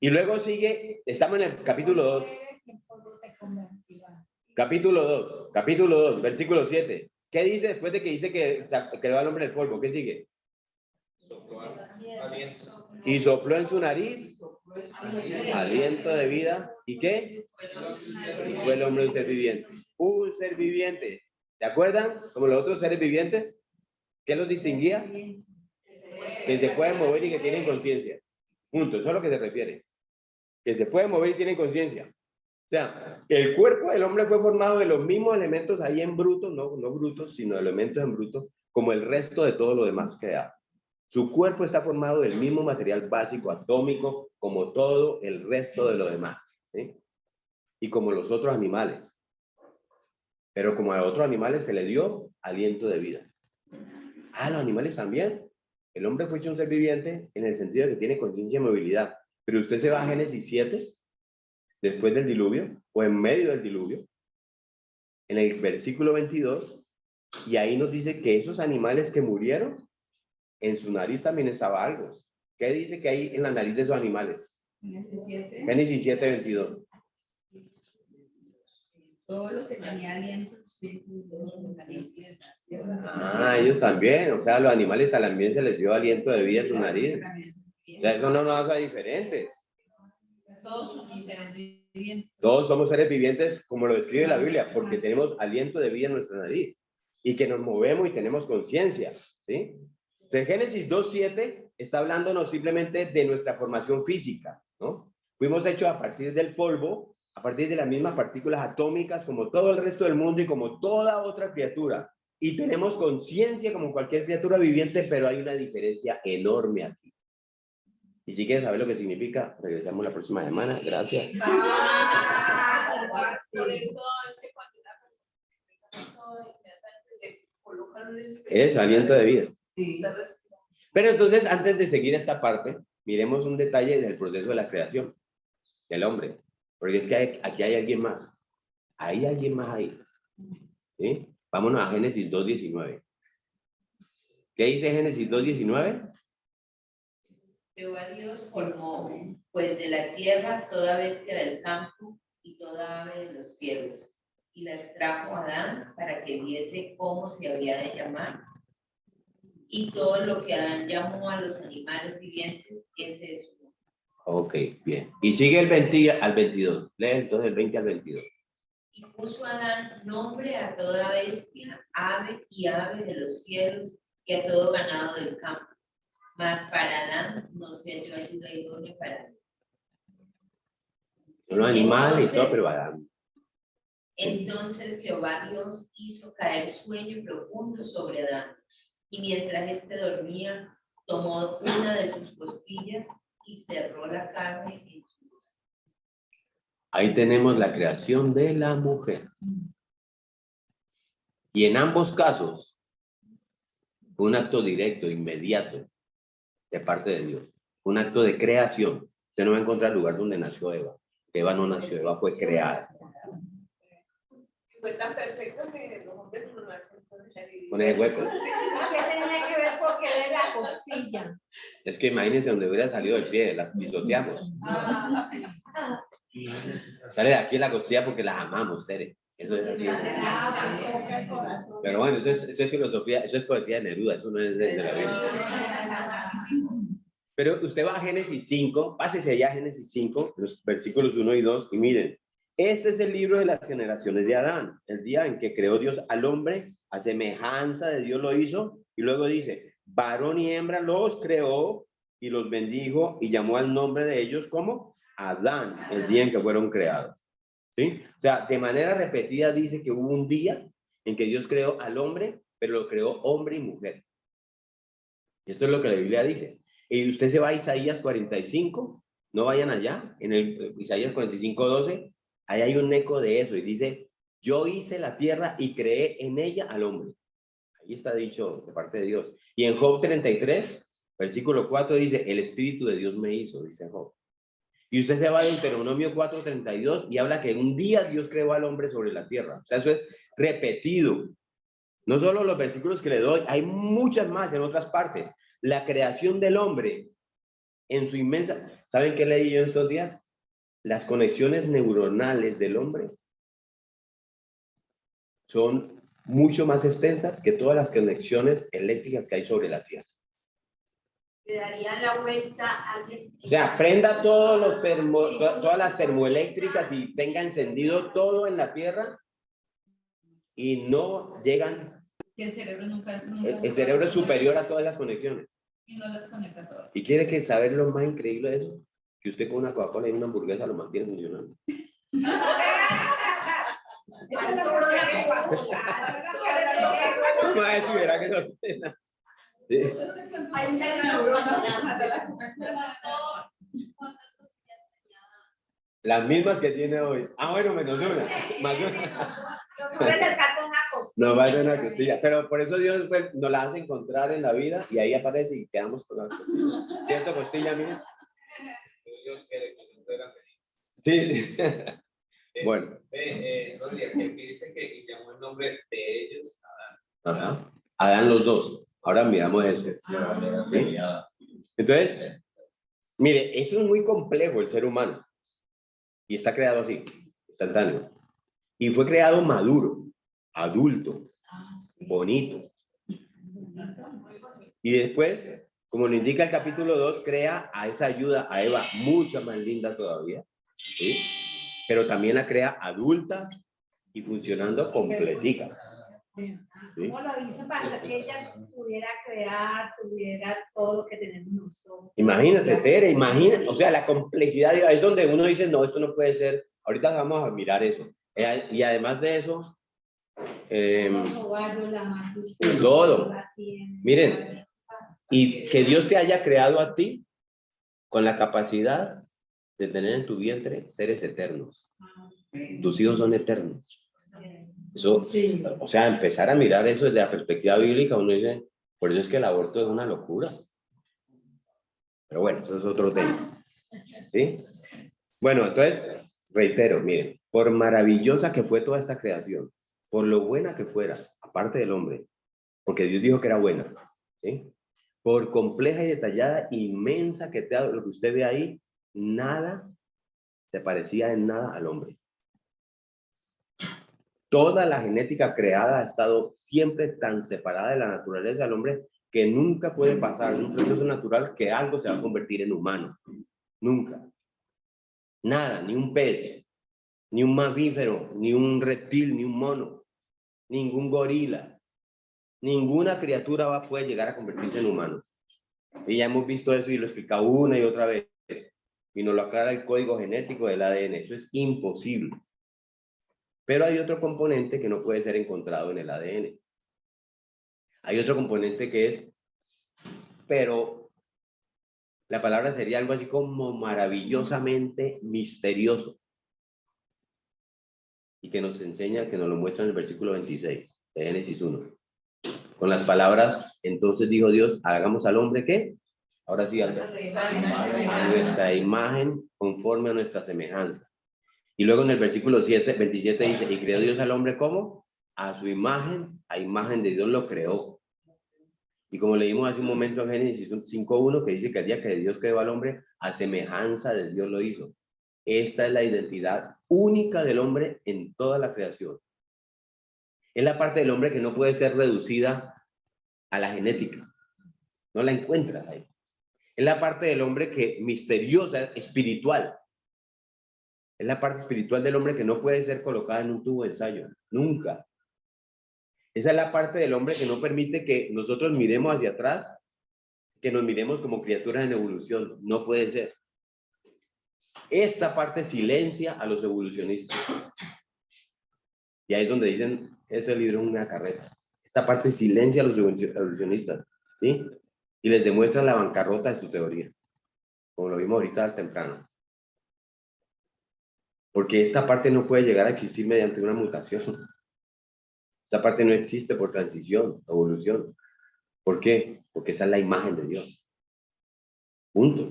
Y luego sigue, estamos en el capítulo 2. Capítulo 2, versículo 7. ¿Qué dice después de que dice que creó al hombre del polvo? ¿Qué sigue? Y sopló en su nariz aliento de vida. ¿Y qué? Y fue el hombre un ser viviente. Un ser viviente. ¿Se acuerdan? Como los otros seres vivientes. ¿Qué los distinguía? Que se pueden mover y que tienen conciencia. Punto. Eso es a lo que se refiere. Que se pueden mover y tienen conciencia. O sea, el cuerpo del hombre fue formado de los mismos elementos ahí en bruto, no brutos, sino elementos en bruto, como el resto de todo lo demás creado. Su cuerpo está formado del mismo material básico atómico como todo el resto de lo demás, ¿sí? Y como los otros animales. Pero como a otros animales se le dio aliento de vida. Los animales también. El hombre fue hecho un ser viviente en el sentido de que tiene conciencia y movilidad. Pero usted se va a Génesis 7, después del diluvio, o en medio del diluvio, en el versículo 22, y ahí nos dice que esos animales que murieron, en su nariz también estaba algo. ¿Qué dice que hay en la nariz de esos animales? Génesis 7, 22. Todo lo que tenía aliento, espíritu, narices. Ellos también. O sea, a los animales también se les dio aliento de vida en su nariz. O sea, eso no nos hace diferentes. Todos somos seres vivientes. Todos somos seres vivientes, como lo describe la Biblia, porque tenemos aliento de vida en nuestra nariz. Y que nos movemos y tenemos conciencia, ¿sí? Entonces, Génesis 2:7 está hablándonos simplemente de nuestra formación física, ¿no? Fuimos hechos a partir del polvo, a partir de las mismas partículas atómicas, como todo el resto del mundo y como toda otra criatura. Y tenemos conciencia como cualquier criatura viviente, pero hay una diferencia enorme aquí. Y si quieres saber lo que significa, regresamos la próxima semana. Gracias. Por eso, cuando una persona colocan Es aliento de vida. sí. Pero entonces, antes de seguir esta parte, miremos un detalle del proceso de la creación del hombre. Porque es que aquí hay alguien más. Hay alguien más ahí. ¿Sí? Vámonos a Génesis 2:19. ¿Qué dice Génesis 2:19? Jehová Dios formó, pues de la tierra toda bestia del campo y toda ave de los cielos, y las trajo a Adán para que viese cómo se había de llamar. Y todo lo que Adán llamó a los animales vivientes, ese es su nombre. Ok, bien. Y sigue el 20 al 22. Lee entonces el 20 al 22. Y puso Adán nombre a toda bestia, ave y ave de los cielos, y a todo ganado del campo. Mas para Adán no se halló ayuda idónea para él. Son los animales y todo, Entonces, pero Adán. Entonces Jehová Dios hizo caer sueño profundo sobre Adán, y mientras éste dormía, tomó una de sus costillas y cerró la carne en su boca. Ahí tenemos la creación de la mujer. Y en ambos casos, fue un acto directo, inmediato, de parte de Dios. Un acto de creación. Usted no va a encontrar lugar donde nació Eva. Eva no nació, Eva fue creada. Fue tan perfecto que los hombres no lo hacen con el Con ese hueco. ¿Qué tenía que ver porque de la costilla? Es que imagínense donde hubiera salido el pie, las pisoteamos. Ah, sí. Sale de aquí la costilla porque las amamos, Tere. Eso es así. Pero bueno, eso es filosofía, eso es poesía de Neruda, eso no es de la Biblia. Pero usted va a Génesis 5, pásese allá a Génesis 5, los versículos 1 y 2, y miren, este es el libro de las generaciones de Adán, el día en que creó Dios al hombre, a semejanza de Dios lo hizo, y luego dice, varón y hembra los creó, y los bendijo, y llamó al nombre de ellos como Adán, el día en que fueron creados. ¿Sí? O sea, de manera repetida dice que hubo un día en que Dios creó al hombre, pero lo creó hombre y mujer. Y esto es lo que la Biblia dice. Y usted se va a Isaías 45, no vayan allá, en el Isaías 45, 12, ahí hay un eco de eso y dice, yo hice la tierra y creé en ella al hombre. Ahí está dicho de parte de Dios. Y en Job 33, versículo 4 dice, el Espíritu de Dios me hizo, dice Job. Y usted se va a Deuteronomio 4:32 y habla que un día Dios creó al hombre sobre la tierra. O sea, eso es repetido. No solo los versículos que le doy, hay muchas más en otras partes. La creación del hombre en su inmensa... ¿Saben qué leí yo estos días? Las conexiones neuronales del hombre son mucho más extensas que todas las conexiones eléctricas que hay sobre la tierra. Le darían la vuelta a alguien. O sea, prenda todas las termoeléctricas y tenga encendido todo en la tierra y no llegan. Que el cerebro nunca El cerebro es superior a todas las conexiones. y no los conecta todos. ¿Y quiere que saber lo más increíble de eso? Que usted con una Coca-Cola y una hamburguesa lo mantiene funcionando. Maestro, verá que no tiene nada. Sí. Hay una Las mismas que tiene hoy. Ah, bueno, menos una. Más una. Nos va a dar una costilla. Pero por eso Dios pues, nos la hace encontrar en la vida y ahí aparece y quedamos con la costilla. ¿Cierto, costilla mía? Dios quiere que nos fuera Sí. feliz. Bueno. Rodríguez, que dice que llamó el nombre de ellos Adán. Ajá. Adán los dos. Ahora miramos eso. ¿Sí? Entonces, mire, eso es muy complejo el ser humano. Y está creado así, instantáneo. Y fue creado maduro, adulto, bonito. Y después, como lo indica el capítulo 2, crea a esa ayuda, a Eva, mucho más linda todavía. ¿Sí? Pero también la crea adulta y funcionando completica. ¿Sí? ¿Cómo lo hizo para que ella pudiera crear, tuviera todo lo que tenemos nosotros? Imagínate, Tere, imagínate, o sea, la complejidad es donde uno dice, no, esto no puede ser. Ahorita vamos a mirar eso. Y además de eso, todo. Miren, y que Dios te haya creado a ti con la capacidad de tener en tu vientre seres eternos. Tus hijos son eternos. Eso, o sea, empezar a mirar eso desde la perspectiva bíblica, uno dice, por eso es que el aborto es una locura. Pero bueno, eso es otro tema. ¿Sí? Bueno, entonces, reitero, miren, por maravillosa que fue toda esta creación, por lo buena que fuera, aparte del hombre, porque Dios dijo que era buena, ¿sí? Por compleja y detallada, inmensa que sea lo que usted ve ahí, nada se parecía en nada al hombre. Toda la genética creada ha estado siempre tan separada de la naturaleza del hombre que nunca puede pasar en un proceso natural que algo se va a convertir en humano. Nunca. Nada, ni un pez, ni un mamífero, ni un reptil, ni un mono, ningún gorila, ninguna criatura puede llegar a convertirse en humano. Y ya hemos visto eso y lo he explicado una y otra vez. Y nos lo aclara el código genético del ADN. Eso es imposible. Pero hay otro componente que no puede ser encontrado en el ADN. Hay otro componente que es, pero la palabra sería algo así como maravillosamente misterioso. y que nos enseña, que nos lo muestra en el versículo 26 de Génesis 1. Con las palabras, entonces dijo Dios, hagamos al hombre, ¿qué? Ahora sí, Albert. A nuestra imagen, conforme a nuestra semejanza. Y luego en el versículo 27 dice, y creó Dios al hombre, ¿cómo? A su imagen, a imagen de Dios lo creó. Y como leímos hace un momento en Génesis 5:1, que dice que el día que Dios creó al hombre, a semejanza de Dios lo hizo. Esta es la identidad única del hombre en toda la creación. Es la parte del hombre que no puede ser reducida a la genética. No la encuentras ahí. Es la parte del hombre que misteriosa, espiritual. Es la parte espiritual del hombre que no puede ser colocada en un tubo de ensayo. Nunca. Esa es la parte del hombre que no permite que nosotros miremos hacia atrás, que nos miremos como criaturas en evolución. No puede ser. Esta parte silencia a los evolucionistas. Y ahí es donde dicen, ese libro es una carreta. Esta parte silencia a los evolucionistas, ¿sí? Y les demuestra la bancarrota de su teoría, como lo vimos ahorita temprano. Porque esta parte no puede llegar a existir mediante una mutación. Esta parte no existe por transición, evolución. ¿Por qué? Porque esa es la imagen de Dios. Punto.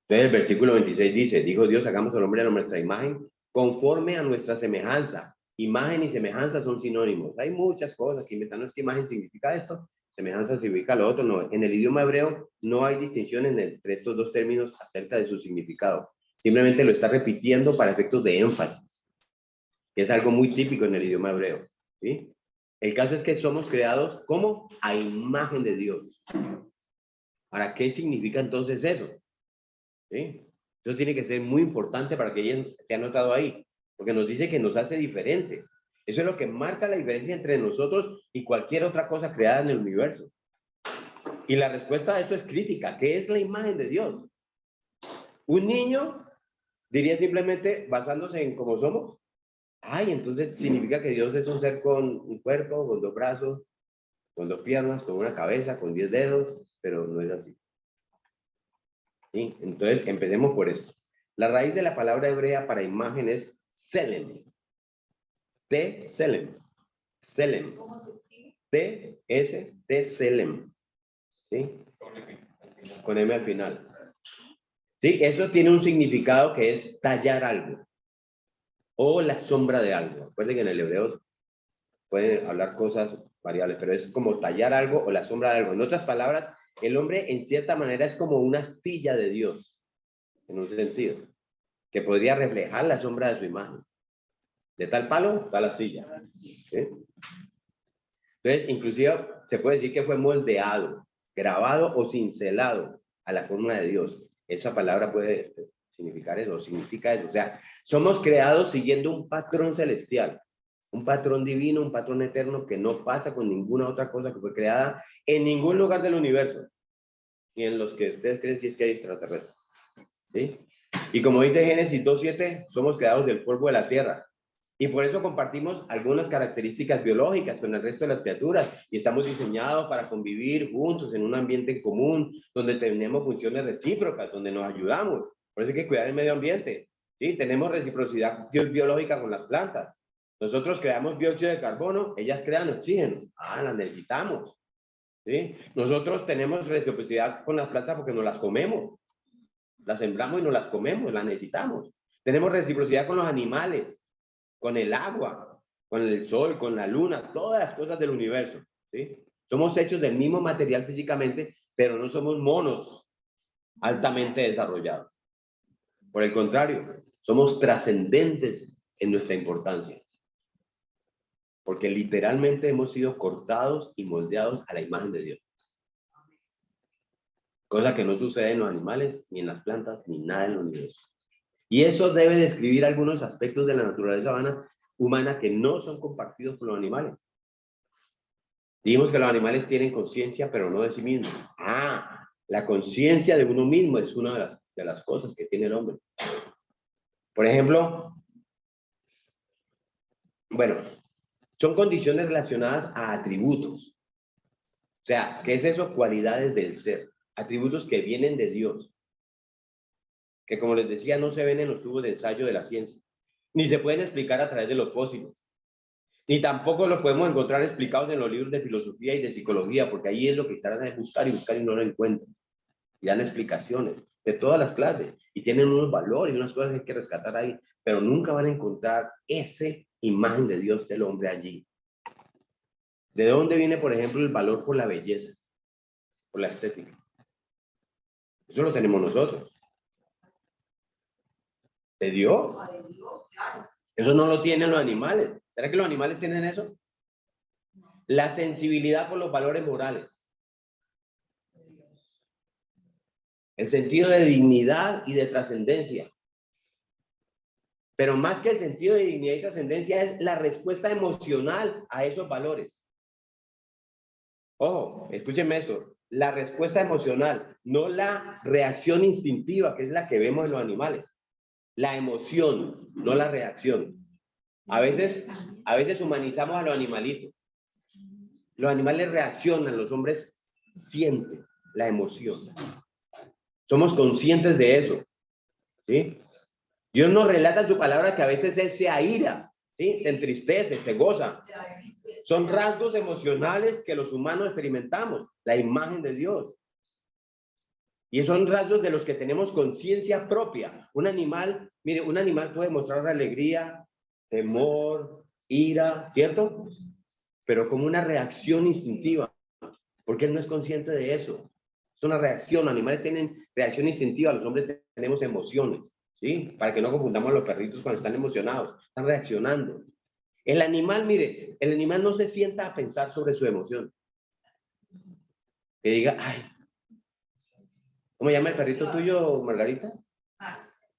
Entonces el versículo 26 dice, dijo Dios, hagamos al hombre a nuestra imagen, conforme a nuestra semejanza. Imagen y semejanza son sinónimos. Hay muchas cosas que inventan, no es que imagen significa esto, semejanza significa lo otro. No. En el idioma hebreo no hay distinción entre estos dos términos acerca de su significado. Simplemente lo está repitiendo para efectos de énfasis, que es algo muy típico en el idioma hebreo, ¿sí? El caso es que somos creados como a imagen de Dios. Ahora, ¿qué significa entonces eso? ¿Sí? Eso tiene que ser muy importante para que ella esté anotado ahí, porque nos dice que nos hace diferentes. Eso es lo que marca la diferencia entre nosotros y cualquier otra cosa creada en el universo. Y la respuesta a esto es crítica. ¿Qué es la imagen de Dios? Un niño diría simplemente, basándose en cómo somos, ay, entonces significa que Dios es un ser con un cuerpo, con 2 brazos, con 2 piernas, con una cabeza, con 10 dedos, pero no es así. ¿Sí? Entonces, empecemos por esto. La raíz de la palabra hebrea para imagen es selem. Selem. Selem. ¿Cómo se escribe? T selem. ¿Sí? Con M al final. Sí, eso tiene un significado que es tallar algo o la sombra de algo. Recuerden que en el hebreo pueden hablar cosas variables, pero es como tallar algo o la sombra de algo. En otras palabras, el hombre en cierta manera es como una astilla de Dios, en un sentido, que podría reflejar la sombra de su imagen. De tal palo, tal astilla. ¿Sí? Entonces, inclusive se puede decir que fue moldeado, grabado o cincelado a la forma de Dios. Esa palabra puede significar eso, significa eso. O sea, somos creados siguiendo un patrón celestial, un patrón divino, un patrón eterno que no pasa con ninguna otra cosa que fue creada en ningún lugar del universo, ni en los que ustedes creen si es que hay extraterrestres. ¿Sí? Y como dice Génesis 2:7, somos creados del polvo de la tierra. Y por eso compartimos algunas características biológicas con el resto de las criaturas y estamos diseñados para convivir juntos en un ambiente en común, donde tenemos funciones recíprocas, donde nos ayudamos. Por eso hay que cuidar el medio ambiente. ¿Sí? Tenemos reciprocidad biológica con las plantas. Nosotros creamos dióxido de carbono, ellas crean oxígeno. Ah, las necesitamos. ¿Sí? Nosotros tenemos reciprocidad con las plantas porque nos las comemos. Las sembramos y nos las comemos, las necesitamos. Tenemos reciprocidad con los animales, con el agua, con el sol, con la luna, todas las cosas del universo, ¿sí? Somos hechos del mismo material físicamente, pero no somos monos altamente desarrollados. Por el contrario, somos trascendentes en nuestra importancia. Porque literalmente hemos sido cortados y moldeados a la imagen de Dios. Cosa que no sucede en los animales, ni en las plantas, ni nada en el universo. Y eso debe describir algunos aspectos de la naturaleza humana que no son compartidos por los animales. Dijimos que los animales tienen conciencia, pero no de sí mismos. Ah, la conciencia de uno mismo es una de las cosas que tiene el hombre. Por ejemplo, bueno, son condiciones relacionadas a atributos. O sea, ¿qué es eso? Cualidades del ser. Atributos que vienen de Dios. Que como les decía, no se ven en los tubos de ensayo de la ciencia. ni se pueden explicar a través de los fósiles, ni tampoco los podemos encontrar explicados en los libros de filosofía y de psicología, porque ahí es lo que tratan de buscar y no lo encuentran. Y dan explicaciones de todas las clases, y tienen unos valores y unas cosas que hay que rescatar ahí, pero nunca van a encontrar esa imagen de Dios del hombre allí. ¿De dónde viene, por ejemplo, el valor por la belleza, por la estética? Eso lo tenemos nosotros. ¿De Dios? Eso no lo tienen los animales. ¿Será que los animales tienen eso? La sensibilidad por los valores morales. El sentido de dignidad y de trascendencia. Pero más que el sentido de dignidad y trascendencia es la respuesta emocional a esos valores. Ojo, escúchenme esto. La respuesta emocional, no la reacción instintiva, que es la que vemos en los animales. La emoción, no la reacción. A veces humanizamos a los animalitos. Los animales reaccionan, los hombres sienten la emoción. Somos conscientes de eso. ¿Sí? Dios nos relata en su palabra que a veces Él se aira, ¿sí? Se entristece, se goza. Son rasgos emocionales que los humanos experimentamos, la imagen de Dios. Y son rasgos de los que tenemos conciencia propia. Un animal, mire, un animal puede mostrar alegría, temor, ira, ¿cierto? Pero como una reacción instintiva, porque él no es consciente de eso. Es una reacción, los animales tienen reacción instintiva, los hombres tenemos emociones, ¿sí? Para que no confundamos a los perritos cuando están emocionados, están reaccionando. El animal, mire, el animal no se sienta a pensar sobre su emoción. Que diga, ay, ¿cómo llama el perrito tuyo, Margarita?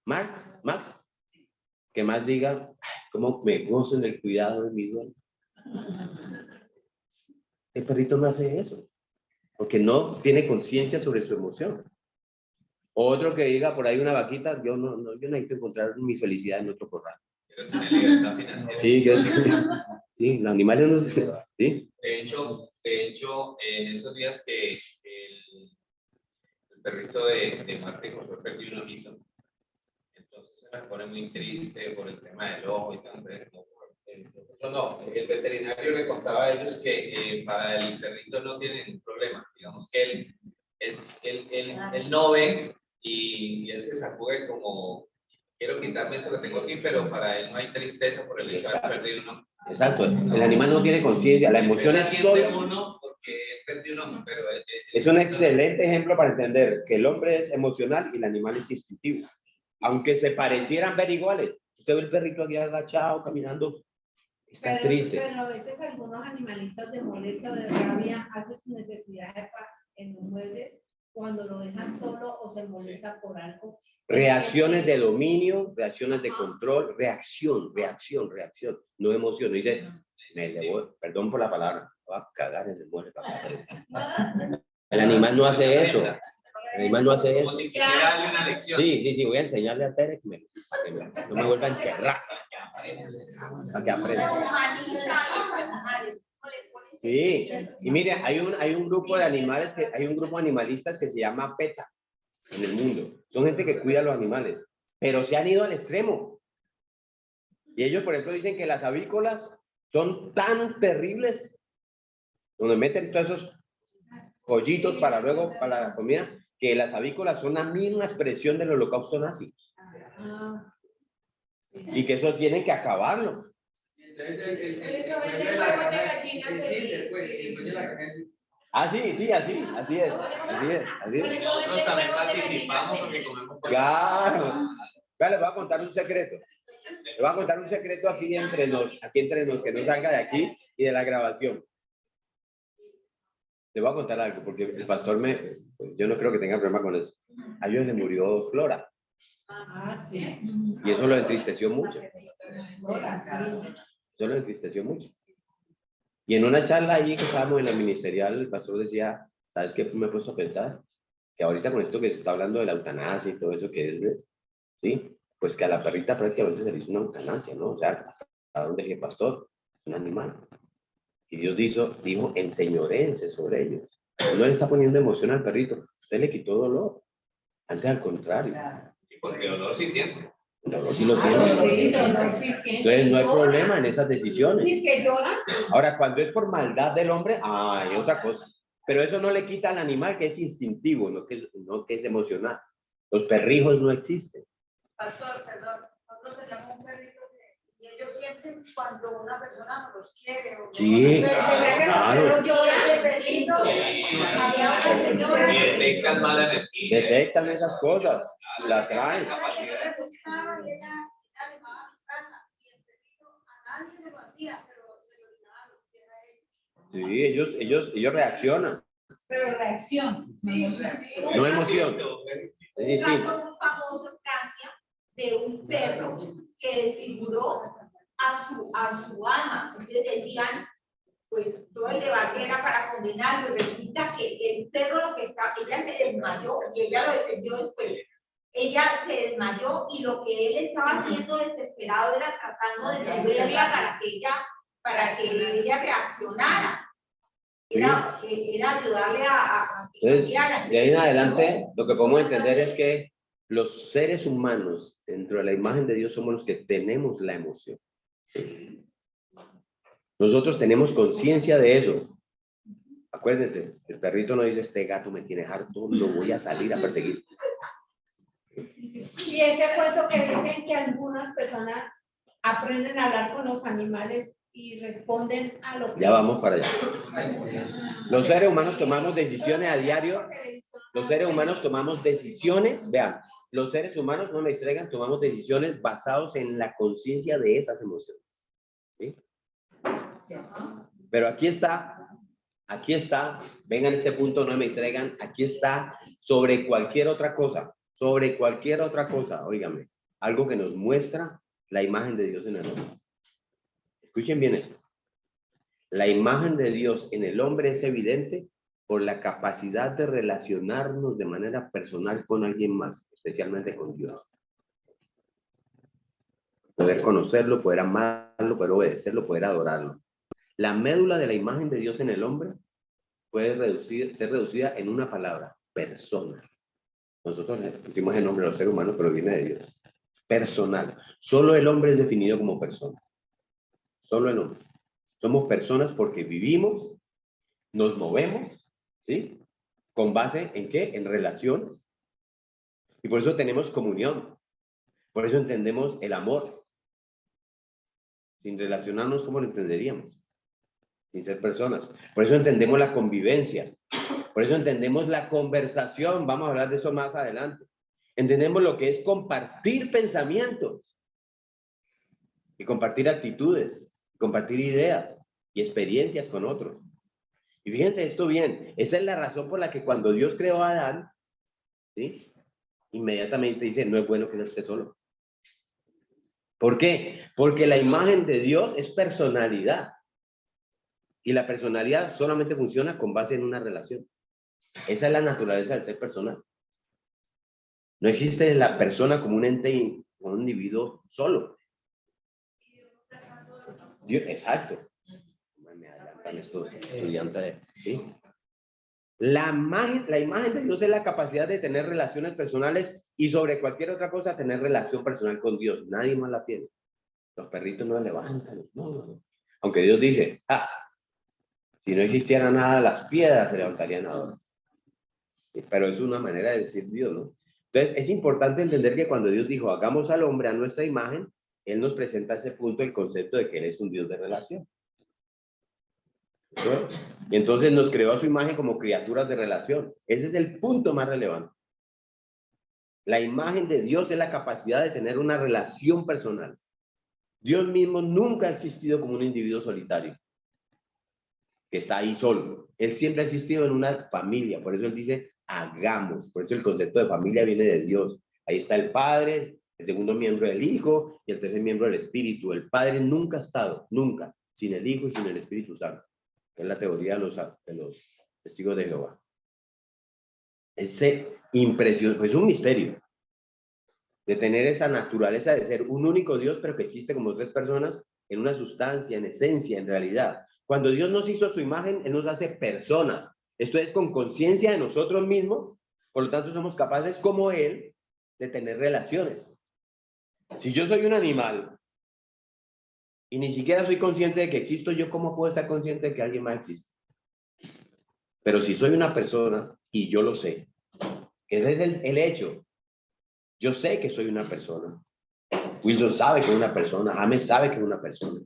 Max. Que más diga, ay, cómo me gozo en el cuidado de mi dueño. El perrito no hace eso, porque no tiene conciencia sobre su emoción. Otro que diga por ahí una vaquita, yo necesito encontrar mi felicidad en otro corral. Pero tiene libertad financiera. Sí, los animales no se... ¿sí? De hecho, en estos días que el perrito de Marta y José perdió un ojito, entonces se me pone muy triste por el tema del ojo y tal. El veterinario le contaba a ellos que para el perrito no tiene ningún problema. Digamos que él no ve y él se sacude como, quiero quitarme esto que tengo aquí, pero para él no hay tristeza por el hecho de haber perdido un ojo. Exacto, el animal no tiene conciencia, la emoción es solo... uno porque él perdió un ojo, pero... Es un excelente ejemplo para entender que el hombre es emocional y el animal es instintivo. Aunque se parecieran ver iguales. Usted ve el perrito aquí agachado, caminando, está triste. Pero a veces algunos animalitos de molestia o de rabia hacen sus necesidades en los muebles cuando lo dejan solo o se molesta por algo. Reacciones de dominio, reacciones de control, reacción, no emoción. Dice, perdón por la palabra, va a cagar en el mueble. El animal no hace eso. El animal no hace eso. Como si quisiera darle una lección. Sí, voy a enseñarle a Tere que no me vuelva a encerrar. Para que aprenda. Sí, y mire, hay un grupo de animales, hay un grupo de animalistas que se llama PETA en el mundo. Son gente que cuida a los animales, pero se han ido al extremo. Y ellos, por ejemplo, dicen que las avícolas son tan terribles, donde meten todos esos pollitos para luego, para la comida, que las avícolas son la misma expresión del holocausto nazi. Y que eso tienen que acabarlo. Sí, así es. Nosotros también participamos porque comemos. Claro. Les voy a contar un secreto. Les voy a contar un secreto aquí entre nos, que no salga de aquí y de la grabación. Les voy a contar algo, porque el pastor yo no creo que tenga problema con eso. A ellos le murió Flora. Y eso lo entristeció mucho. Y en una charla allí que estábamos en la ministerial, el pastor decía, ¿sabes qué me he puesto a pensar? Que ahorita con esto que se está hablando de la eutanasia y todo eso que es, ¿sí? Pues que a la perrita prácticamente se le hizo una eutanasia, ¿no? O sea, ¿a dónde es el pastor? Es un animal. Y Dios dijo, enseñoréense sobre ellos. No le está poniendo emoción al perrito. Usted le quitó dolor. Antes al contrario. Y porque dolor sí siente. Dolor sí lo Ah, siente. sí, dolor sí siente. Entonces no hay Llora. problema en esas decisiones. Dice que llora. Ahora, cuando es por maldad del hombre, hay otra cosa. Pero eso no le quita al animal que es instintivo, no que es emocional. Los perrijos no existen. Pastor, perdón, nosotros tenemos un perrito y ellos sienten cuando una persona no los quiere. O Sí, Claro. Llora el perrito. Había una señora Y que detectan mala energía. detectan esas cosas, la traen. le gustaba y ella animaba a mi casa y el perrito a nadie se lo hacía, pero se le orinaba los pies a él. Sí, ellos reaccionan, Pero reacción. Sí, no emoción. Es Un distinto. caso muy famoso en Francia de un perro que desfiguró a su ama. Entonces decían, pues todo el debate era para condenarlo. Resulta que el perro lo que está, ella se desmayó y ella lo defendió después. Ella se desmayó y lo que él estaba haciendo desesperado era tratando de moverla para que ella reaccionara. Era ayudarle a que Entonces, cambiara. de ahí en adelante, lo que podemos entender es que los seres humanos, dentro de la imagen de Dios, somos los que tenemos la emoción. Nosotros tenemos conciencia de eso. Acuérdense, el perrito no dice, este gato me tiene harto, lo voy a salir a perseguir. Y ese cuento que dicen que algunas personas aprenden a hablar con los animales y responden a lo que... Ya vamos para allá. Los seres humanos tomamos decisiones a diario. Los seres humanos tomamos decisiones, vean, los seres humanos, no me distraigan, tomamos decisiones basados en la conciencia de esas emociones. ¿Sí? Pero aquí está, vengan a este punto, no me distraigan, aquí está sobre cualquier otra cosa, óigame, algo que nos muestra la imagen de Dios en el hombre. Escuchen bien esto. La imagen de Dios en el hombre es evidente por la capacidad de relacionarnos de manera personal con alguien más, especialmente con Dios. Poder conocerlo, poder amarlo, poder obedecerlo, poder adorarlo. La médula de la imagen de Dios en el hombre puede ser reducida en una palabra, persona. Nosotros le pusimos el nombre a los seres humanos, pero viene de Dios. Personal. Solo el hombre es definido como persona. Solo el hombre. Somos personas porque vivimos, nos movemos, ¿sí? ¿Con base en qué? En relaciones. Y por eso tenemos comunión. Por eso entendemos el amor. Sin relacionarnos, ¿cómo lo entenderíamos? Sin ser personas. Por eso entendemos la convivencia. Por eso entendemos la conversación. Vamos a hablar de eso más adelante. Entendemos lo que es compartir pensamientos. Y compartir actitudes. Compartir ideas y experiencias con otros. Y fíjense esto bien. Esa es la razón por la que cuando Dios creó a Adán, ¿sí? Inmediatamente dice, no es bueno que él esté solo. ¿Por qué? Porque la imagen de Dios es personalidad. Y la personalidad solamente funciona con base en una relación. Esa es la naturaleza del ser personal. No existe la persona como un ente, como un individuo solo. Dios, exacto. Me adelantan estos estudiantes, ¿sí? La imagen de Dios es la capacidad de tener relaciones personales y sobre cualquier otra cosa tener relación personal con Dios. Nadie más la tiene. Los perritos no levantan. No. Aunque Dios dice, si no existiera nada, las piedras se levantarían ahora. Sí, pero es una manera de decir Dios, ¿no? Entonces, es importante entender que cuando Dios dijo, hagamos al hombre a nuestra imagen, Él nos presenta ese punto, el concepto de que Él es un Dios de relación. ¿Sí? Y entonces nos creó a su imagen como criaturas de relación. Ese es el punto más relevante. La imagen de Dios es la capacidad de tener una relación personal. Dios mismo nunca ha existido como un individuo solitario, que está ahí solo. Él siempre ha existido en una familia. Por eso Él dice, hagamos. Por eso el concepto de familia viene de Dios. Ahí está el Padre, el segundo miembro del Hijo y el tercer miembro del Espíritu. El Padre nunca ha estado, nunca, sin el Hijo y sin el Espíritu Santo. Es la teoría de los testigos de Jehová. Ese impresión, pues es un misterio de tener esa naturaleza de ser un único Dios, pero que existe como tres personas en una sustancia, en esencia, en realidad. Cuando Dios nos hizo a su imagen, Él nos hace personas. Esto es con conciencia de nosotros mismos, por lo tanto somos capaces como Él de tener relaciones. Si yo soy un animal y ni siquiera soy consciente de que existo, ¿yo cómo puedo estar consciente de que alguien más existe? Pero si soy una persona y yo lo sé, ese es el hecho. Yo sé que soy una persona. Wilson sabe que es una persona. James sabe que es una persona.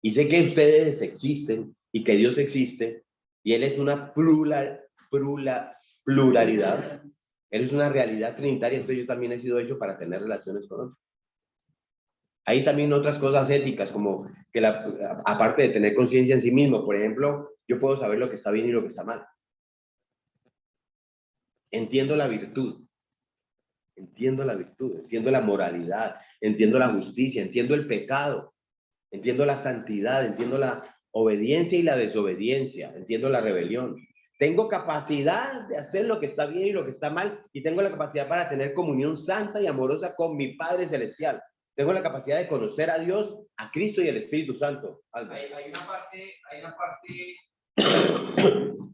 Y sé que ustedes existen y que Dios existe y Él es una pluralidad. Él es una realidad trinitaria, entonces yo también he sido hecho para tener relaciones con otros. Hay también otras cosas éticas, como que aparte de tener conciencia en sí mismo, por ejemplo, yo puedo saber lo que está bien y lo que está mal. Entiendo la virtud, entiendo la moralidad, entiendo la justicia, entiendo el pecado, entiendo la santidad, entiendo la obediencia y la desobediencia, entiendo la rebelión. Tengo capacidad de hacer lo que está bien y lo que está mal, y tengo la capacidad para tener comunión santa y amorosa con mi Padre Celestial. Tengo la capacidad de conocer a Dios, a Cristo y al Espíritu Santo. Hay una parte,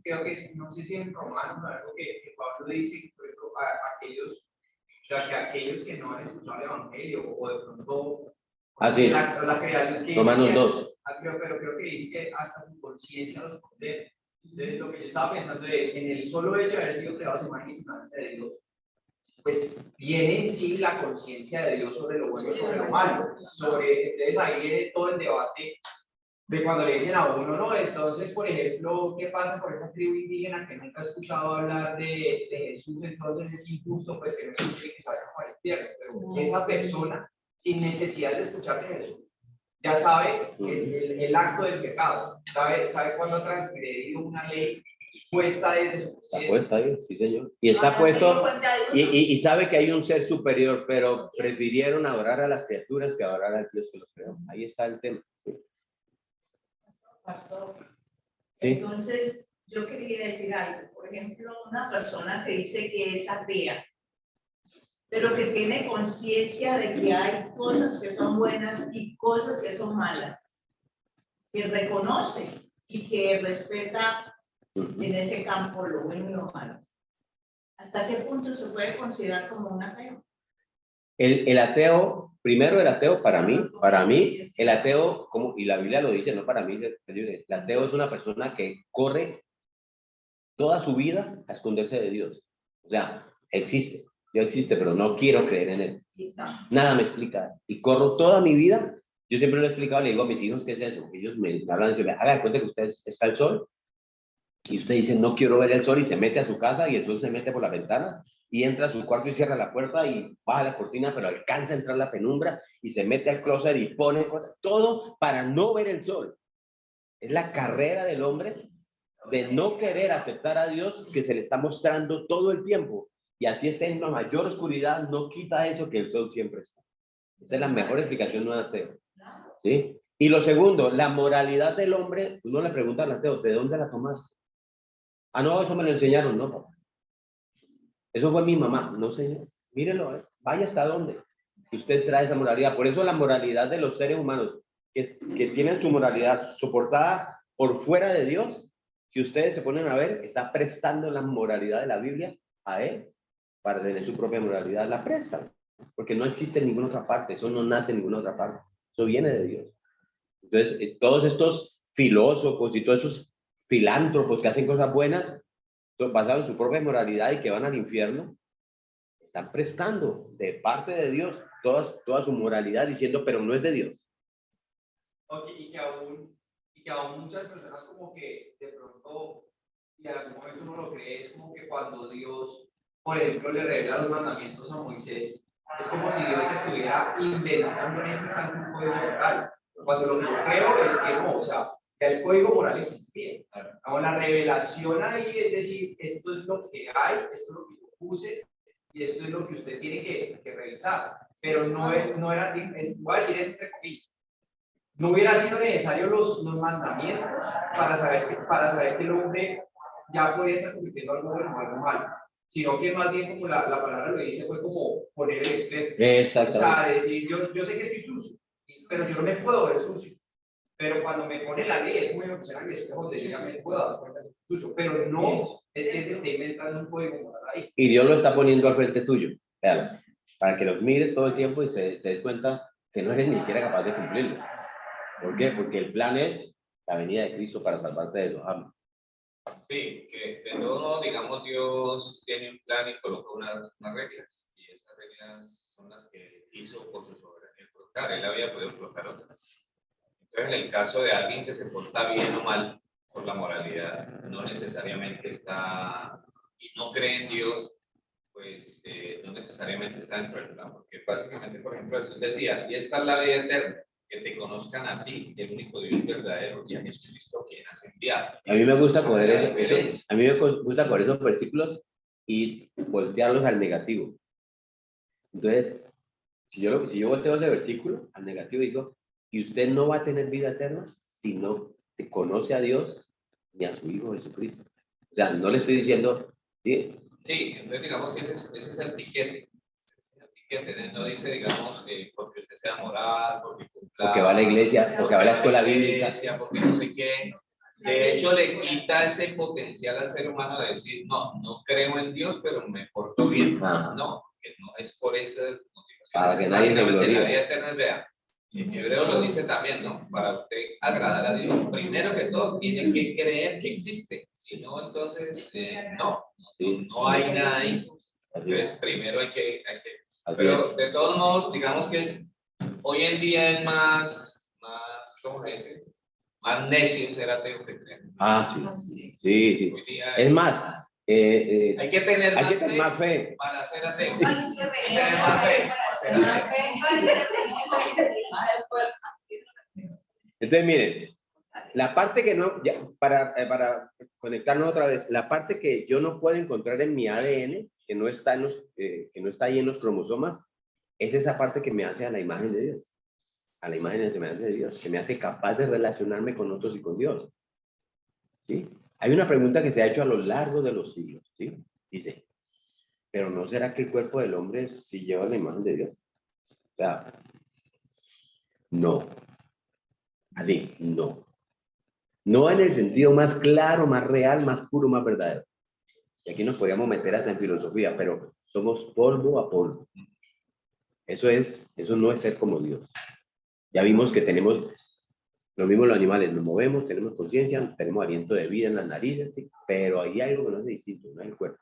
creo que no sé si en Romanos, algo que Pablo dice, por ejemplo, aquellos que no han escuchado el Evangelio, o de pronto Así, la creación que Romanos dice, 2. pero creo que dice que hasta su conciencia los condena. Entonces, lo que yo estaba pensando es, en el solo hecho de haber sido creados en imagen y semejanza de Dios, pues viene en sí la conciencia de Dios sobre lo bueno y sobre lo malo. Entonces ahí viene todo el debate de cuando le dicen a uno, no, entonces, por ejemplo, ¿qué pasa con esa tribu indígena que nunca ha escuchado hablar de Jesús? Entonces es injusto, pues, que no escuche que se vaya para el infierno. Pero esa persona, sin necesidad de escuchar de Jesús, ya sabe el acto del pecado, sabe cuándo ha transgredido una ley puesta desde su conciencia. Está puesta ahí, sí, señor. Y está puesto, y sabe que hay un ser superior, pero prefirieron adorar a las criaturas que adorar al Dios que los creó. Ahí está el tema. Sí. Pastor, ¿Sí? entonces yo quería decir algo. Por ejemplo, una persona que dice que es atea, pero que tiene conciencia de que hay cosas que son buenas y cosas que son malas, que reconoce y que respeta en ese campo lo bueno y lo malo. ¿Hasta qué punto se puede considerar como un ateo? El ateo, primero el ateo para mí, el ateo, como, y la Biblia lo dice, no para mí, el ateo es una persona que corre toda su vida a esconderse de Dios. O sea, existe, Dios existe, pero no quiero creer en Él. Nada me explica. Y corro toda mi vida, yo siempre lo he explicado, le digo a mis hijos, ¿qué es eso? Ellos me hablan y dicen, haga de cuenta que usted está el sol, y usted dice, no quiero ver el sol, y se mete a su casa, y el sol se mete por la ventana, y entra a su cuarto y cierra la puerta, y baja la cortina, pero alcanza a entrar la penumbra, y se mete al closet y pone cosas, todo para no ver el sol. Es la carrera del hombre de no querer aceptar a Dios que se le está mostrando todo el tiempo. Y así está en la mayor oscuridad, no quita eso que el sol siempre está. Esa es la mejor explicación de un ateo. ¿Sí? Y lo segundo, la moralidad del hombre, uno le pregunta al ateo, ¿de dónde la tomaste? Ah, no, eso me lo enseñaron, no, papá. Eso fue mi mamá, no señor. Mírelo, vaya hasta dónde. Usted trae esa moralidad. Por eso la moralidad de los seres humanos, que tienen su moralidad soportada por fuera de Dios, si ustedes se ponen a ver, está prestando la moralidad de la Biblia a Él para tener su propia moralidad. La prestan, porque no existe en ninguna otra parte. Eso no nace en ninguna otra parte. Eso viene de Dios. Entonces, todos estos filósofos y todos esos filántropos que hacen cosas buenas, basados en su propia moralidad y que van al infierno, están prestando de parte de Dios toda su moralidad diciendo, pero no es de Dios. Okay, y que aún muchas personas como que de pronto, y en algún momento uno lo cree, es como que cuando Dios, por ejemplo, le revela los mandamientos a Moisés, es como si Dios estuviera inventando en ese instante un código moral. Cuando lo que yo creo es que no, o sea, que el código moral existía. Ahora la revelación ahí es decir, esto es lo que hay, esto es lo que yo puse, y esto es lo que usted tiene que revisar. Pero no era, voy a decir eso entre comillas. No hubiera sido necesario los mandamientos para saber que el hombre ya podía estar cometiendo algo bueno o algo malo, sino que más bien, como la palabra lo dice, fue como poner el espejo. Exactamente. O sea, decir, yo sé que estoy sucio, pero yo no me puedo ver sucio. Pero cuando me pone la ley, es como me pusieran el espejo donde yo ya me puedo dar cuenta de sucio. Pero no es que se esté inventando un código moral ahí. Y Dios lo está poniendo al frente tuyo. Vean. para que los mires todo el tiempo y te des cuenta que no eres ni siquiera capaz de cumplirlo. ¿Por qué? Porque el plan es la venida de Cristo para salvarte de los amos. Sí, que de todo modo, digamos, Dios tiene un plan y coloca unas reglas, y esas reglas son las que hizo por su soberanía colocar. Él había podido colocar otras. Entonces, en el caso de alguien que se porta bien o mal por la moralidad, no necesariamente está, y no cree en Dios, pues no necesariamente está dentro del plan, porque básicamente, por ejemplo, Jesús decía, y esta es la vida eterna, que te conozcan a ti, el único Dios verdadero, y a Jesucristo quien has enviado. A mí me gusta coger La eso, diferencia. a mí me gusta coger esos versículos y voltearlos al negativo. Entonces, si yo volteo ese versículo al negativo, digo, y usted no va a tener vida eterna si no te conoce a Dios ni a su Hijo Jesucristo. O sea, no le estoy diciendo, ¿sí? Sí, entonces digamos que ese es el tiquete. No dice, digamos, porque usted sea moral, porque cumpla, Porque va a la iglesia, porque va a la escuela bíblica. porque no sé qué. De hecho, le quita ese potencial al ser humano de decir, no creo en Dios, pero me porto bien. Ajá. No, que no es por esas motivaciones. Para que nadie se gloríe. La vida eterna es, vea, en Hebreo lo dice también, ¿no? Para usted agradar a Dios, primero que todo, tiene que creer que existe. Si no, entonces, no hay nada ahí. Entonces, primero hay que pero de todos modos, digamos que hoy en día es más, ¿cómo se dice? Más necio ser ateo que creer. Ah, sí. Sí. Hoy día Es más, hay que tener más fe para ser ateo. Sí. Hay que tener más fe para ser ateo. Entonces, miren, la parte que no, ya, para conectarnos otra vez, la parte que yo no puedo encontrar en mi ADN, que no está ahí en los cromosomas, es esa parte que me hace a la imagen de Dios, a la imagen y semejanza de Dios, que me hace capaz de relacionarme con otros y con Dios. ¿Sí? Hay una pregunta que se ha hecho a lo largo de los siglos, ¿sí? Dice, ¿pero no será que el cuerpo del hombre sí lleva la imagen de Dios? O sea, no. Así, no. No en el sentido más claro, más real, más puro, más verdadero. Y aquí nos podríamos meter hasta en filosofía, pero somos polvo a polvo. Eso no es ser como Dios. Ya vimos que tenemos lo mismo los animales, nos movemos, tenemos conciencia, tenemos aliento de vida en las narices, ¿sí? Pero hay algo que no es distinto, no es el cuerpo.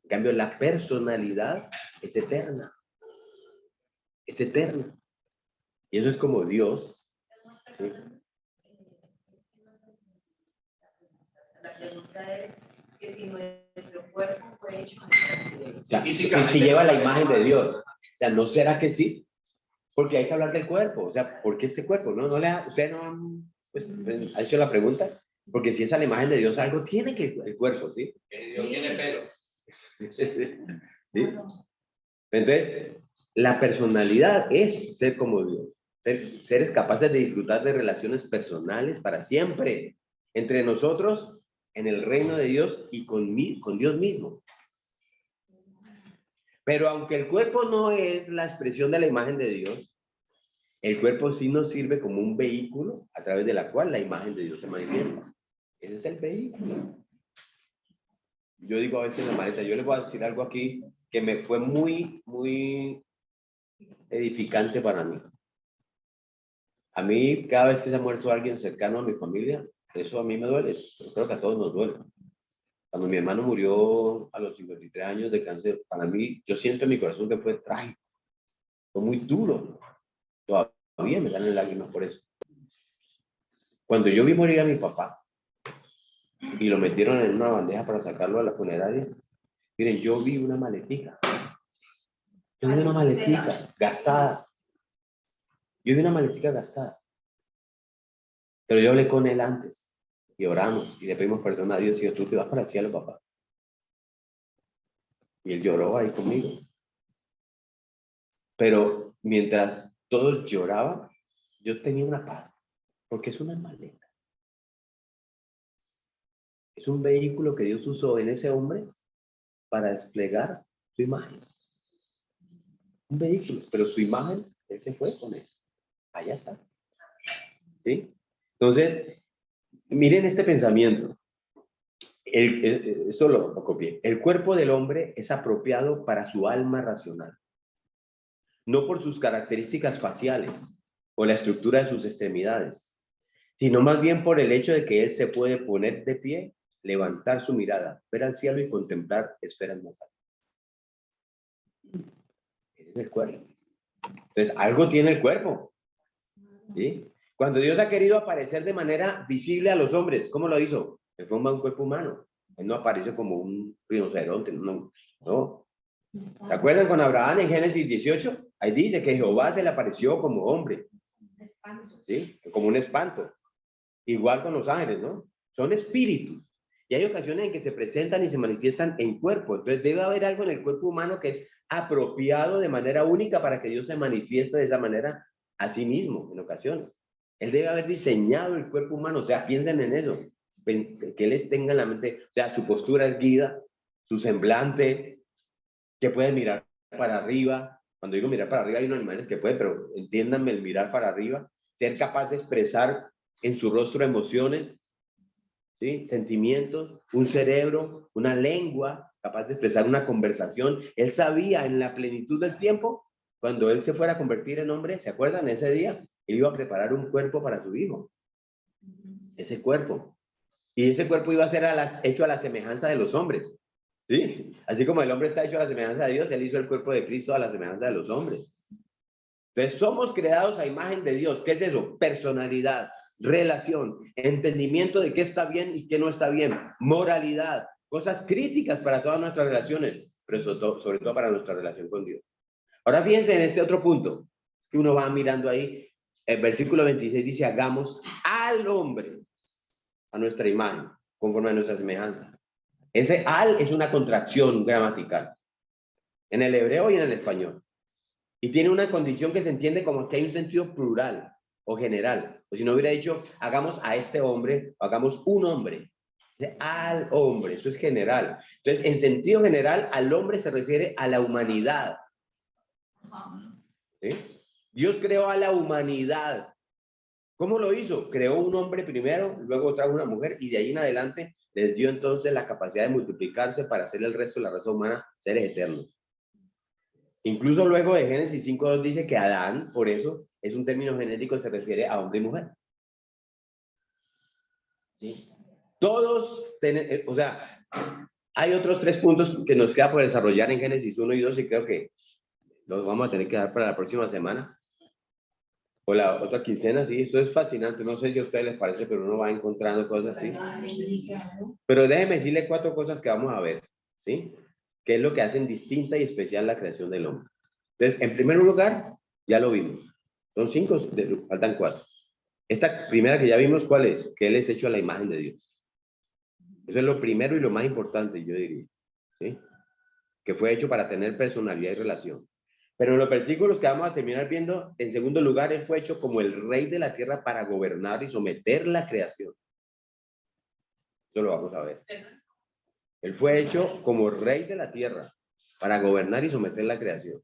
En cambio, la personalidad es eterna. Es eterna. Y eso es como Dios. ¿Sí? La pregunta es que si nuestro cuerpo fue hecho O sea, si lleva la imagen de Dios. O sea, ¿no será que sí? Porque hay que hablar del cuerpo. O sea, ¿por qué este cuerpo? Ustedes no han hecho la pregunta. Porque si es a la imagen de Dios, algo tiene que el cuerpo, ¿sí? Dios tiene pelo. ¿Sí? Entonces, la personalidad es ser como Dios. Seres capaces de disfrutar de relaciones personales para siempre. Entre nosotros, en el reino de Dios y con Dios mismo. Pero aunque el cuerpo no es la expresión de la imagen de Dios, el cuerpo sí nos sirve como un vehículo a través de la cual la imagen de Dios se manifiesta. Ese es el vehículo. Yo digo a veces en la maleta, yo les voy a decir algo aquí que me fue muy, muy edificante para mí. A mí, cada vez que se ha muerto alguien cercano a mi familia, eso a mí me duele. Yo creo que a todos nos duele. Cuando mi hermano murió a los 53 años de cáncer, para mí, yo siento en mi corazón que fue trágico. Fue muy duro. Todavía me dan lágrimas por eso. Cuando yo vi morir a mi papá y lo metieron en una bandeja para sacarlo a la funeraria, miren, yo vi una maletica. Yo vi una maletica gastada. Yo vi una maletica gastada. Pero yo hablé con él antes y oramos y le pedimos perdón a Dios y yo, tú te vas para el cielo, papá. Y él lloró ahí conmigo. Pero mientras todos lloraban, yo tenía una paz, porque es una maleta. Es un vehículo que Dios usó en ese hombre para desplegar su imagen. Un vehículo, pero su imagen, él se fue con él. Allá está. ¿Sí? Entonces, miren este pensamiento. Esto lo copié. El cuerpo del hombre es apropiado para su alma racional. no por sus características faciales o la estructura de sus extremidades, sino más bien por el hecho de que él se puede poner de pie, levantar su mirada, ver al cielo y contemplar esferas más altas. Ese es el cuerpo. Entonces, algo tiene el cuerpo. ¿Sí? Cuando Dios ha querido aparecer de manera visible a los hombres, ¿cómo lo hizo? En forma de un cuerpo humano. Él no aparece como un rinoceronte, no. ¿Se acuerdan con Abraham en Génesis 18? Ahí dice que Jehová se le apareció como hombre. ¿Sí? Como un espanto. Igual con los ángeles, ¿no? Son espíritus. Y hay ocasiones en que se presentan y se manifiestan en cuerpo. Entonces debe haber algo en el cuerpo humano que es apropiado de manera única para que Dios se manifieste de esa manera a sí mismo en ocasiones. Él debe haber diseñado el cuerpo humano. O sea, piensen en eso. Que Él les tenga en la mente, o sea, su postura erguida, su semblante, que puede mirar para arriba. Cuando digo mirar para arriba, hay unos animales que pueden, pero entiéndanme el mirar para arriba. Ser capaz de expresar en su rostro emociones, ¿sí? Sentimientos, un cerebro, una lengua, capaz de expresar una conversación. Él sabía en la plenitud del tiempo, cuando él se fuera a convertir en hombre, ¿se acuerdan? Ese día, él iba a preparar un cuerpo para su hijo. Ese cuerpo. Y ese cuerpo iba a ser hecho a la semejanza de los hombres. ¿Sí? Así como el hombre está hecho a la semejanza de Dios, él hizo el cuerpo de Cristo a la semejanza de los hombres. Entonces, somos creados a imagen de Dios. ¿Qué es eso? Personalidad, relación, entendimiento de qué está bien y qué no está bien, moralidad, cosas críticas para todas nuestras relaciones, pero sobre todo para nuestra relación con Dios. Ahora fíjense en este otro punto, que uno va mirando ahí, el versículo 26 dice, hagamos al hombre a nuestra imagen, conforme a nuestra semejanza. Ese al es una contracción gramatical, en el hebreo y en el español. Y tiene una condición que se entiende como que hay un sentido plural o general. O si no hubiera dicho, hagamos a este hombre, o hagamos un hombre. Al hombre, eso es general. Entonces, en sentido general, al hombre se refiere a la humanidad. ¿Sí? Dios creó a la humanidad. ¿Cómo lo hizo? Creó un hombre primero, luego trajo una mujer, y de ahí en adelante les dio entonces la capacidad de multiplicarse para hacer el resto de la raza humana seres eternos. Incluso luego de Génesis 5.2 dice que Adán, por eso, es un término genérico que se refiere a hombre y mujer. ¿Sí? Todos, o sea, hay otros 3 puntos que nos queda por desarrollar en Génesis 1 y 2 y creo que los vamos a tener que dar para la próxima semana. O la otra quincena, sí, esto es fascinante. No sé si a ustedes les parece, pero uno va encontrando cosas así. Pero déjenme decirle 4 cosas que vamos a ver, ¿sí? ¿Qué es lo que hacen distinta y especial la creación del hombre? Entonces, en primer lugar, ya lo vimos. Son 5, faltan 4. Esta primera que ya vimos, ¿cuál es? Que él es hecho a la imagen de Dios. Eso es lo primero y lo más importante, yo diría. ¿Sí? Que fue hecho para tener personalidad y relación. Pero en los versículos que vamos a terminar viendo, en segundo lugar, él fue hecho como el rey de la tierra para gobernar y someter la creación. Eso lo vamos a ver. Él fue hecho como rey de la tierra para gobernar y someter la creación.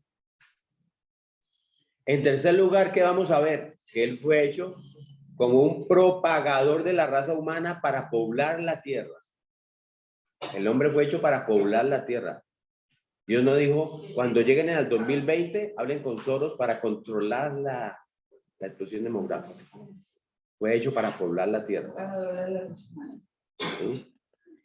En tercer lugar, ¿qué vamos a ver? Que él fue hecho como un propagador de la raza humana para poblar la tierra. El hombre fue hecho para poblar la tierra. Dios no dijo, cuando lleguen al 2020, hablen con Soros para controlar la explosión demográfica. Fue hecho para poblar la tierra. ¿Sí?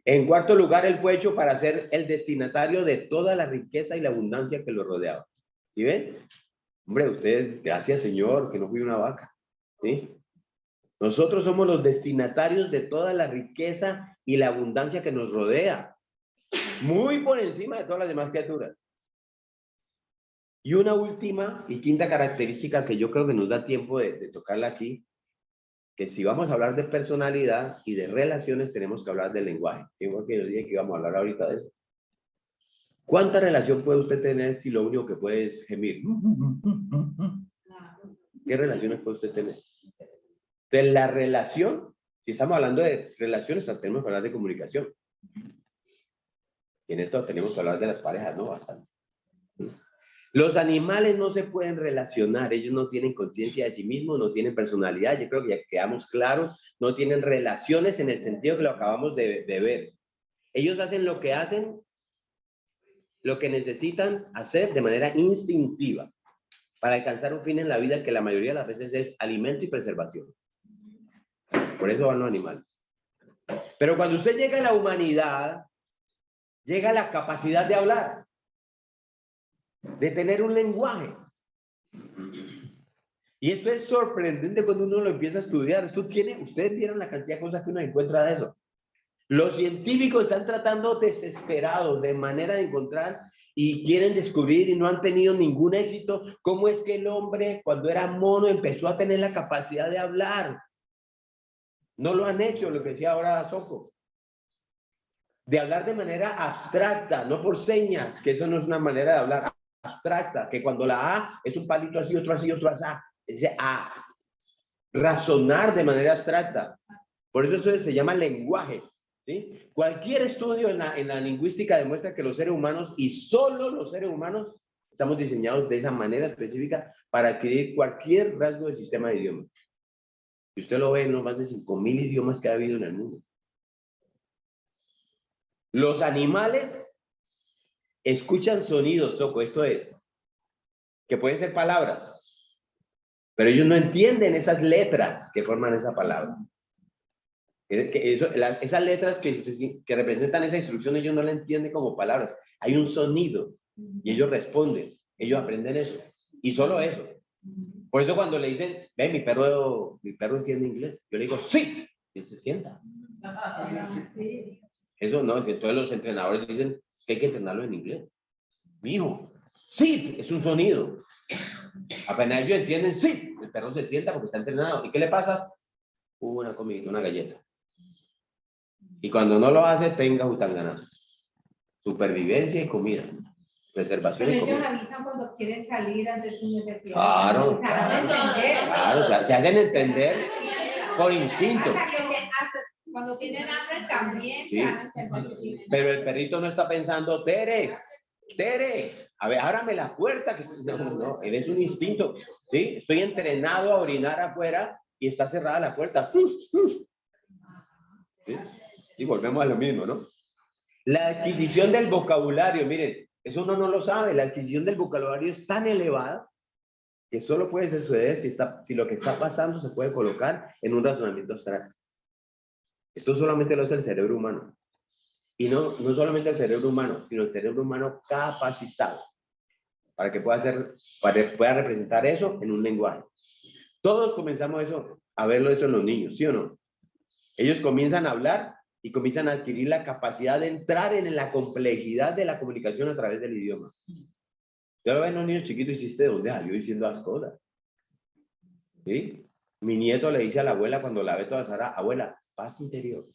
En cuarto lugar, él fue hecho para ser el destinatario de toda la riqueza y la abundancia que lo rodeaba. ¿Sí ven? Hombre, ustedes, gracias Señor, que no fui una vaca. ¿Sí? Nosotros somos los destinatarios de toda la riqueza y la abundancia que nos rodea. Muy por encima de todas las demás criaturas. Y una última y quinta característica que yo creo que nos da tiempo de tocarla aquí, que si vamos a hablar de personalidad y de relaciones, tenemos que hablar del lenguaje. Igual que yo dije que íbamos a hablar ahorita de eso. ¿Cuánta relación puede usted tener si lo único que puede es gemir? ¿Qué relaciones puede usted tener? Entonces, la relación, si estamos hablando de relaciones, tenemos que hablar de comunicación. Y en esto tenemos que hablar de las parejas, ¿no? Bastante. ¿Sí? Los animales no se pueden relacionar, ellos no tienen conciencia de sí mismos, no tienen personalidad, yo creo que ya quedamos claros, no tienen relaciones en el sentido que lo acabamos de ver. Ellos hacen, lo que necesitan hacer de manera instintiva. para alcanzar un fin en la vida que la mayoría de las veces es alimento y preservación. Por eso van los animales. Pero cuando usted llega a la humanidad, llega la capacidad de hablar, de tener un lenguaje. Y esto es sorprendente cuando uno lo empieza a estudiar. Ustedes vieron la cantidad de cosas que uno encuentra de eso. Los científicos están tratando desesperados de manera de encontrar y quieren descubrir y no han tenido ningún éxito. ¿Cómo es que el hombre cuando era mono empezó a tener la capacidad de hablar? No lo han hecho, lo que decía ahora Soco. De hablar de manera abstracta, no por señas, que eso no es una manera de hablar abstracta, que cuando la A es un palito así, otro así, otro así, dice A. Razonar de manera abstracta. Por eso se llama lenguaje. ¿Sí? Cualquier estudio en la lingüística demuestra que los seres humanos, y solo los seres humanos, estamos diseñados de esa manera específica para adquirir cualquier rasgo del sistema de idiomas. Y usted lo ve en los más de 5.000 idiomas que ha habido en el mundo. Los animales escuchan sonidos, Soco, esto es, que pueden ser palabras, pero ellos no entienden esas letras que forman esa palabra. Esas letras que representan esa instrucción, ellos no la entienden como palabras. Hay un sonido y ellos responden, ellos aprenden eso. Y solo eso. Por eso cuando le dicen, ve, mi perro entiende inglés, yo le digo, sit, y él se sienta. Eso no, es que todos los entrenadores dicen que hay que entrenarlo en inglés. Mijo, sit, es un sonido. Apenas ellos entienden, sit, el perro se sienta porque está entrenado. ¿Y qué le pasas? Una comida, una galleta. Y cuando no lo hace, tenga Jutangana. Supervivencia y comida. Preservación Pero y ellos comida. avisan cuando quieren salir de sus necesidades. Claro, O sea, no entender. Claro, se hacen entender por instinto. Cuando tienen hambre también Sí. se van a entender. Pero el perrito no está pensando, Tere, a ver, ábrame la puerta. No, él es un instinto. ¿Sí? Estoy entrenado a orinar afuera y está cerrada la puerta. ¿Sí? Y volvemos a lo mismo, ¿no? La adquisición del vocabulario, miren, eso uno no lo sabe. La adquisición del vocabulario es tan elevada que solo puede suceder si lo que está pasando se puede colocar en un razonamiento abstracto. Esto solamente lo hace el cerebro humano. Y no solamente el cerebro humano, sino el cerebro humano capacitado para que pueda representar eso en un lenguaje. Todos comenzamos a verlo eso en los niños, ¿sí o no? Ellos comienzan a hablar y comienzan a adquirir la capacidad de entrar en la complejidad de la comunicación a través del idioma. Ya lo ven los niños chiquitos y hiciste de dónde salió diciendo las cosas. ¿Sí? Mi nieto le dice a la abuela cuando la ve toda Sara, abuela, paz interior.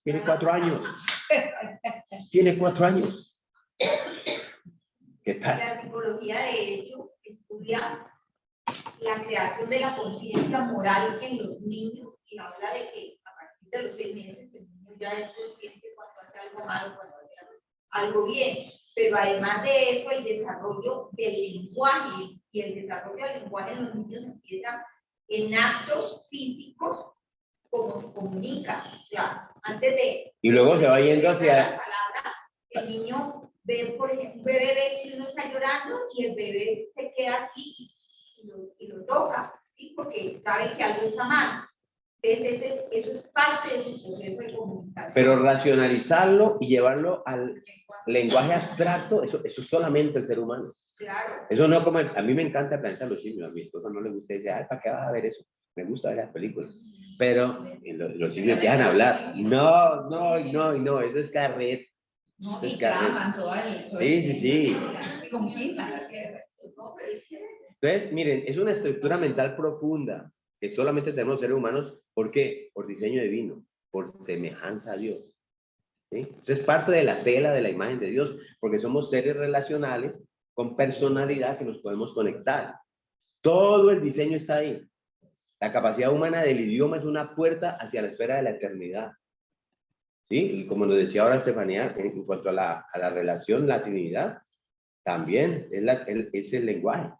Tiene 4 años. Tiene 4 años. ¿Qué tal? La psicología, de hecho, estudia la creación de la conciencia moral en los niños y habla de que a partir de los 6 meses el niño ya es consciente cuando hace algo malo, cuando hace algo bien. Pero además de eso, el desarrollo del lenguaje y el desarrollo del lenguaje en los niños empieza en actos físicos como se comunica. O sea, antes de... Y luego se va yendo hacia... las palabras, el niño ve, por ejemplo, un bebé ve que uno está llorando y el bebé se queda aquí y lo toca, ¿sí? Porque sabe que algo está mal. Entonces, eso es parte de su proceso de comunicación. Pero racionalizarlo y llevarlo al lenguaje abstracto, eso es solamente el ser humano. Claro. Eso no como... A mí me encanta el planeta de los simios, a mi esposa no le gusta y dice, ay, ¿para qué vas a ver eso? Me gusta ver las películas. Pero los simios empiezan a hablar. No, eso es carret. No, Eso es y carret. claman todo el... Sí. Conquistan la tierra. Entonces, miren, es una estructura mental profunda que solamente tenemos seres humanos. ¿Por qué? Por diseño divino, por semejanza a Dios. ¿Sí? Eso es parte de la tela de la imagen de Dios, porque somos seres relacionales con personalidad que nos podemos conectar. Todo el diseño está ahí. La capacidad humana del idioma es una puerta hacia la esfera de la eternidad. ¿Sí? Y como nos decía ahora Estefanía, en cuanto a la relación, la Trinidad, también es el lenguaje.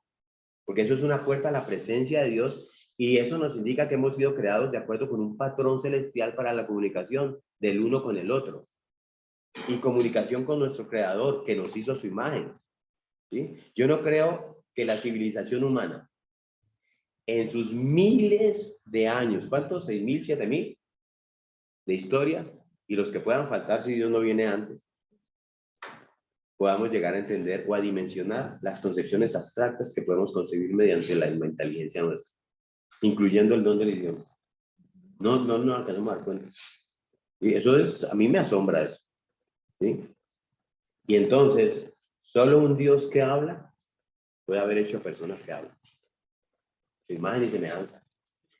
Porque eso es una puerta a la presencia de Dios y eso nos indica que hemos sido creados de acuerdo con un patrón celestial para la comunicación del uno con el otro. Y comunicación con nuestro Creador, que nos hizo su imagen. ¿Sí? Yo no creo que la civilización humana, en sus miles de años, ¿cuántos? 6.000, 7.000 de historia, y los que puedan faltar si Dios no viene antes, podamos llegar a entender o a dimensionar las concepciones abstractas que podemos concebir mediante la inteligencia nuestra, incluyendo el don del idioma. No alcanzamos a dar cuenta. Y eso es, a mí me asombra eso. ¿Sí? Y entonces, solo un Dios que habla puede haber hecho personas que hablan. Su imagen y semejanza.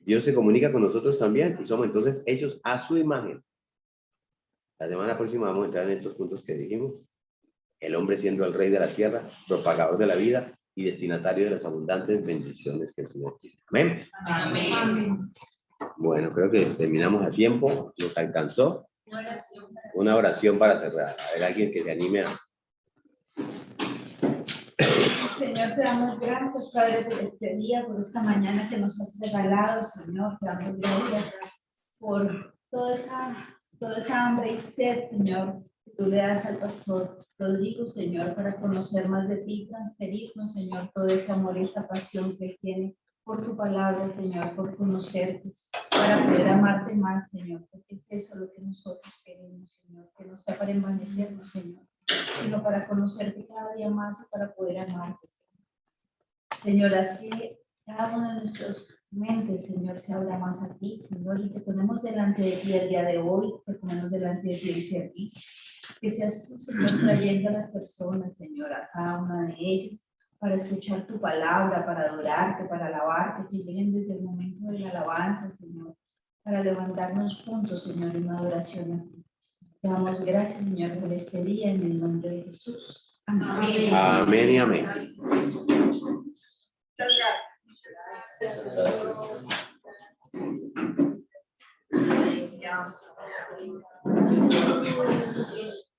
Dios se comunica con nosotros también y somos entonces hechos a su imagen. La semana próxima vamos a entrar en estos puntos que dijimos. El hombre siendo el rey de la tierra, propagador de la vida y destinatario de las abundantes bendiciones que el Señor tiene. Amén. Amén. Bueno, creo que terminamos a tiempo. Nos alcanzó. Una oración para cerrar. A ver, alguien que se anime a... Señor, te damos gracias, Padre, por este día, por esta mañana que nos has regalado, Señor. Te damos gracias por toda esa hambre y sed, Señor, que tú le das al pastor Rodrigo, Señor, para conocer más de ti, transferirnos, Señor, todo ese amor y esa pasión que él tiene por tu palabra, Señor, por conocerte, para poder amarte más, Señor, porque es eso lo que nosotros queremos, Señor, que no sea para envanecernos, Señor, sino para conocerte cada día más y para poder amarte, Señor. Señor, haz que cada uno de nuestras mentes, Señor, se abra más a ti, Señor, y te ponemos delante de ti el día de hoy, te ponemos delante de ti el servicio. Que seas tú, Señor, trayendo a las personas, Señor, a cada una de ellas, para escuchar tu palabra, para adorarte, para alabarte, que lleguen desde el momento de la alabanza, Señor, para levantarnos juntos, Señor, en una adoración a ti. Te damos gracias, Señor, por este día, en el nombre de Jesús. Amén. Amén y amén.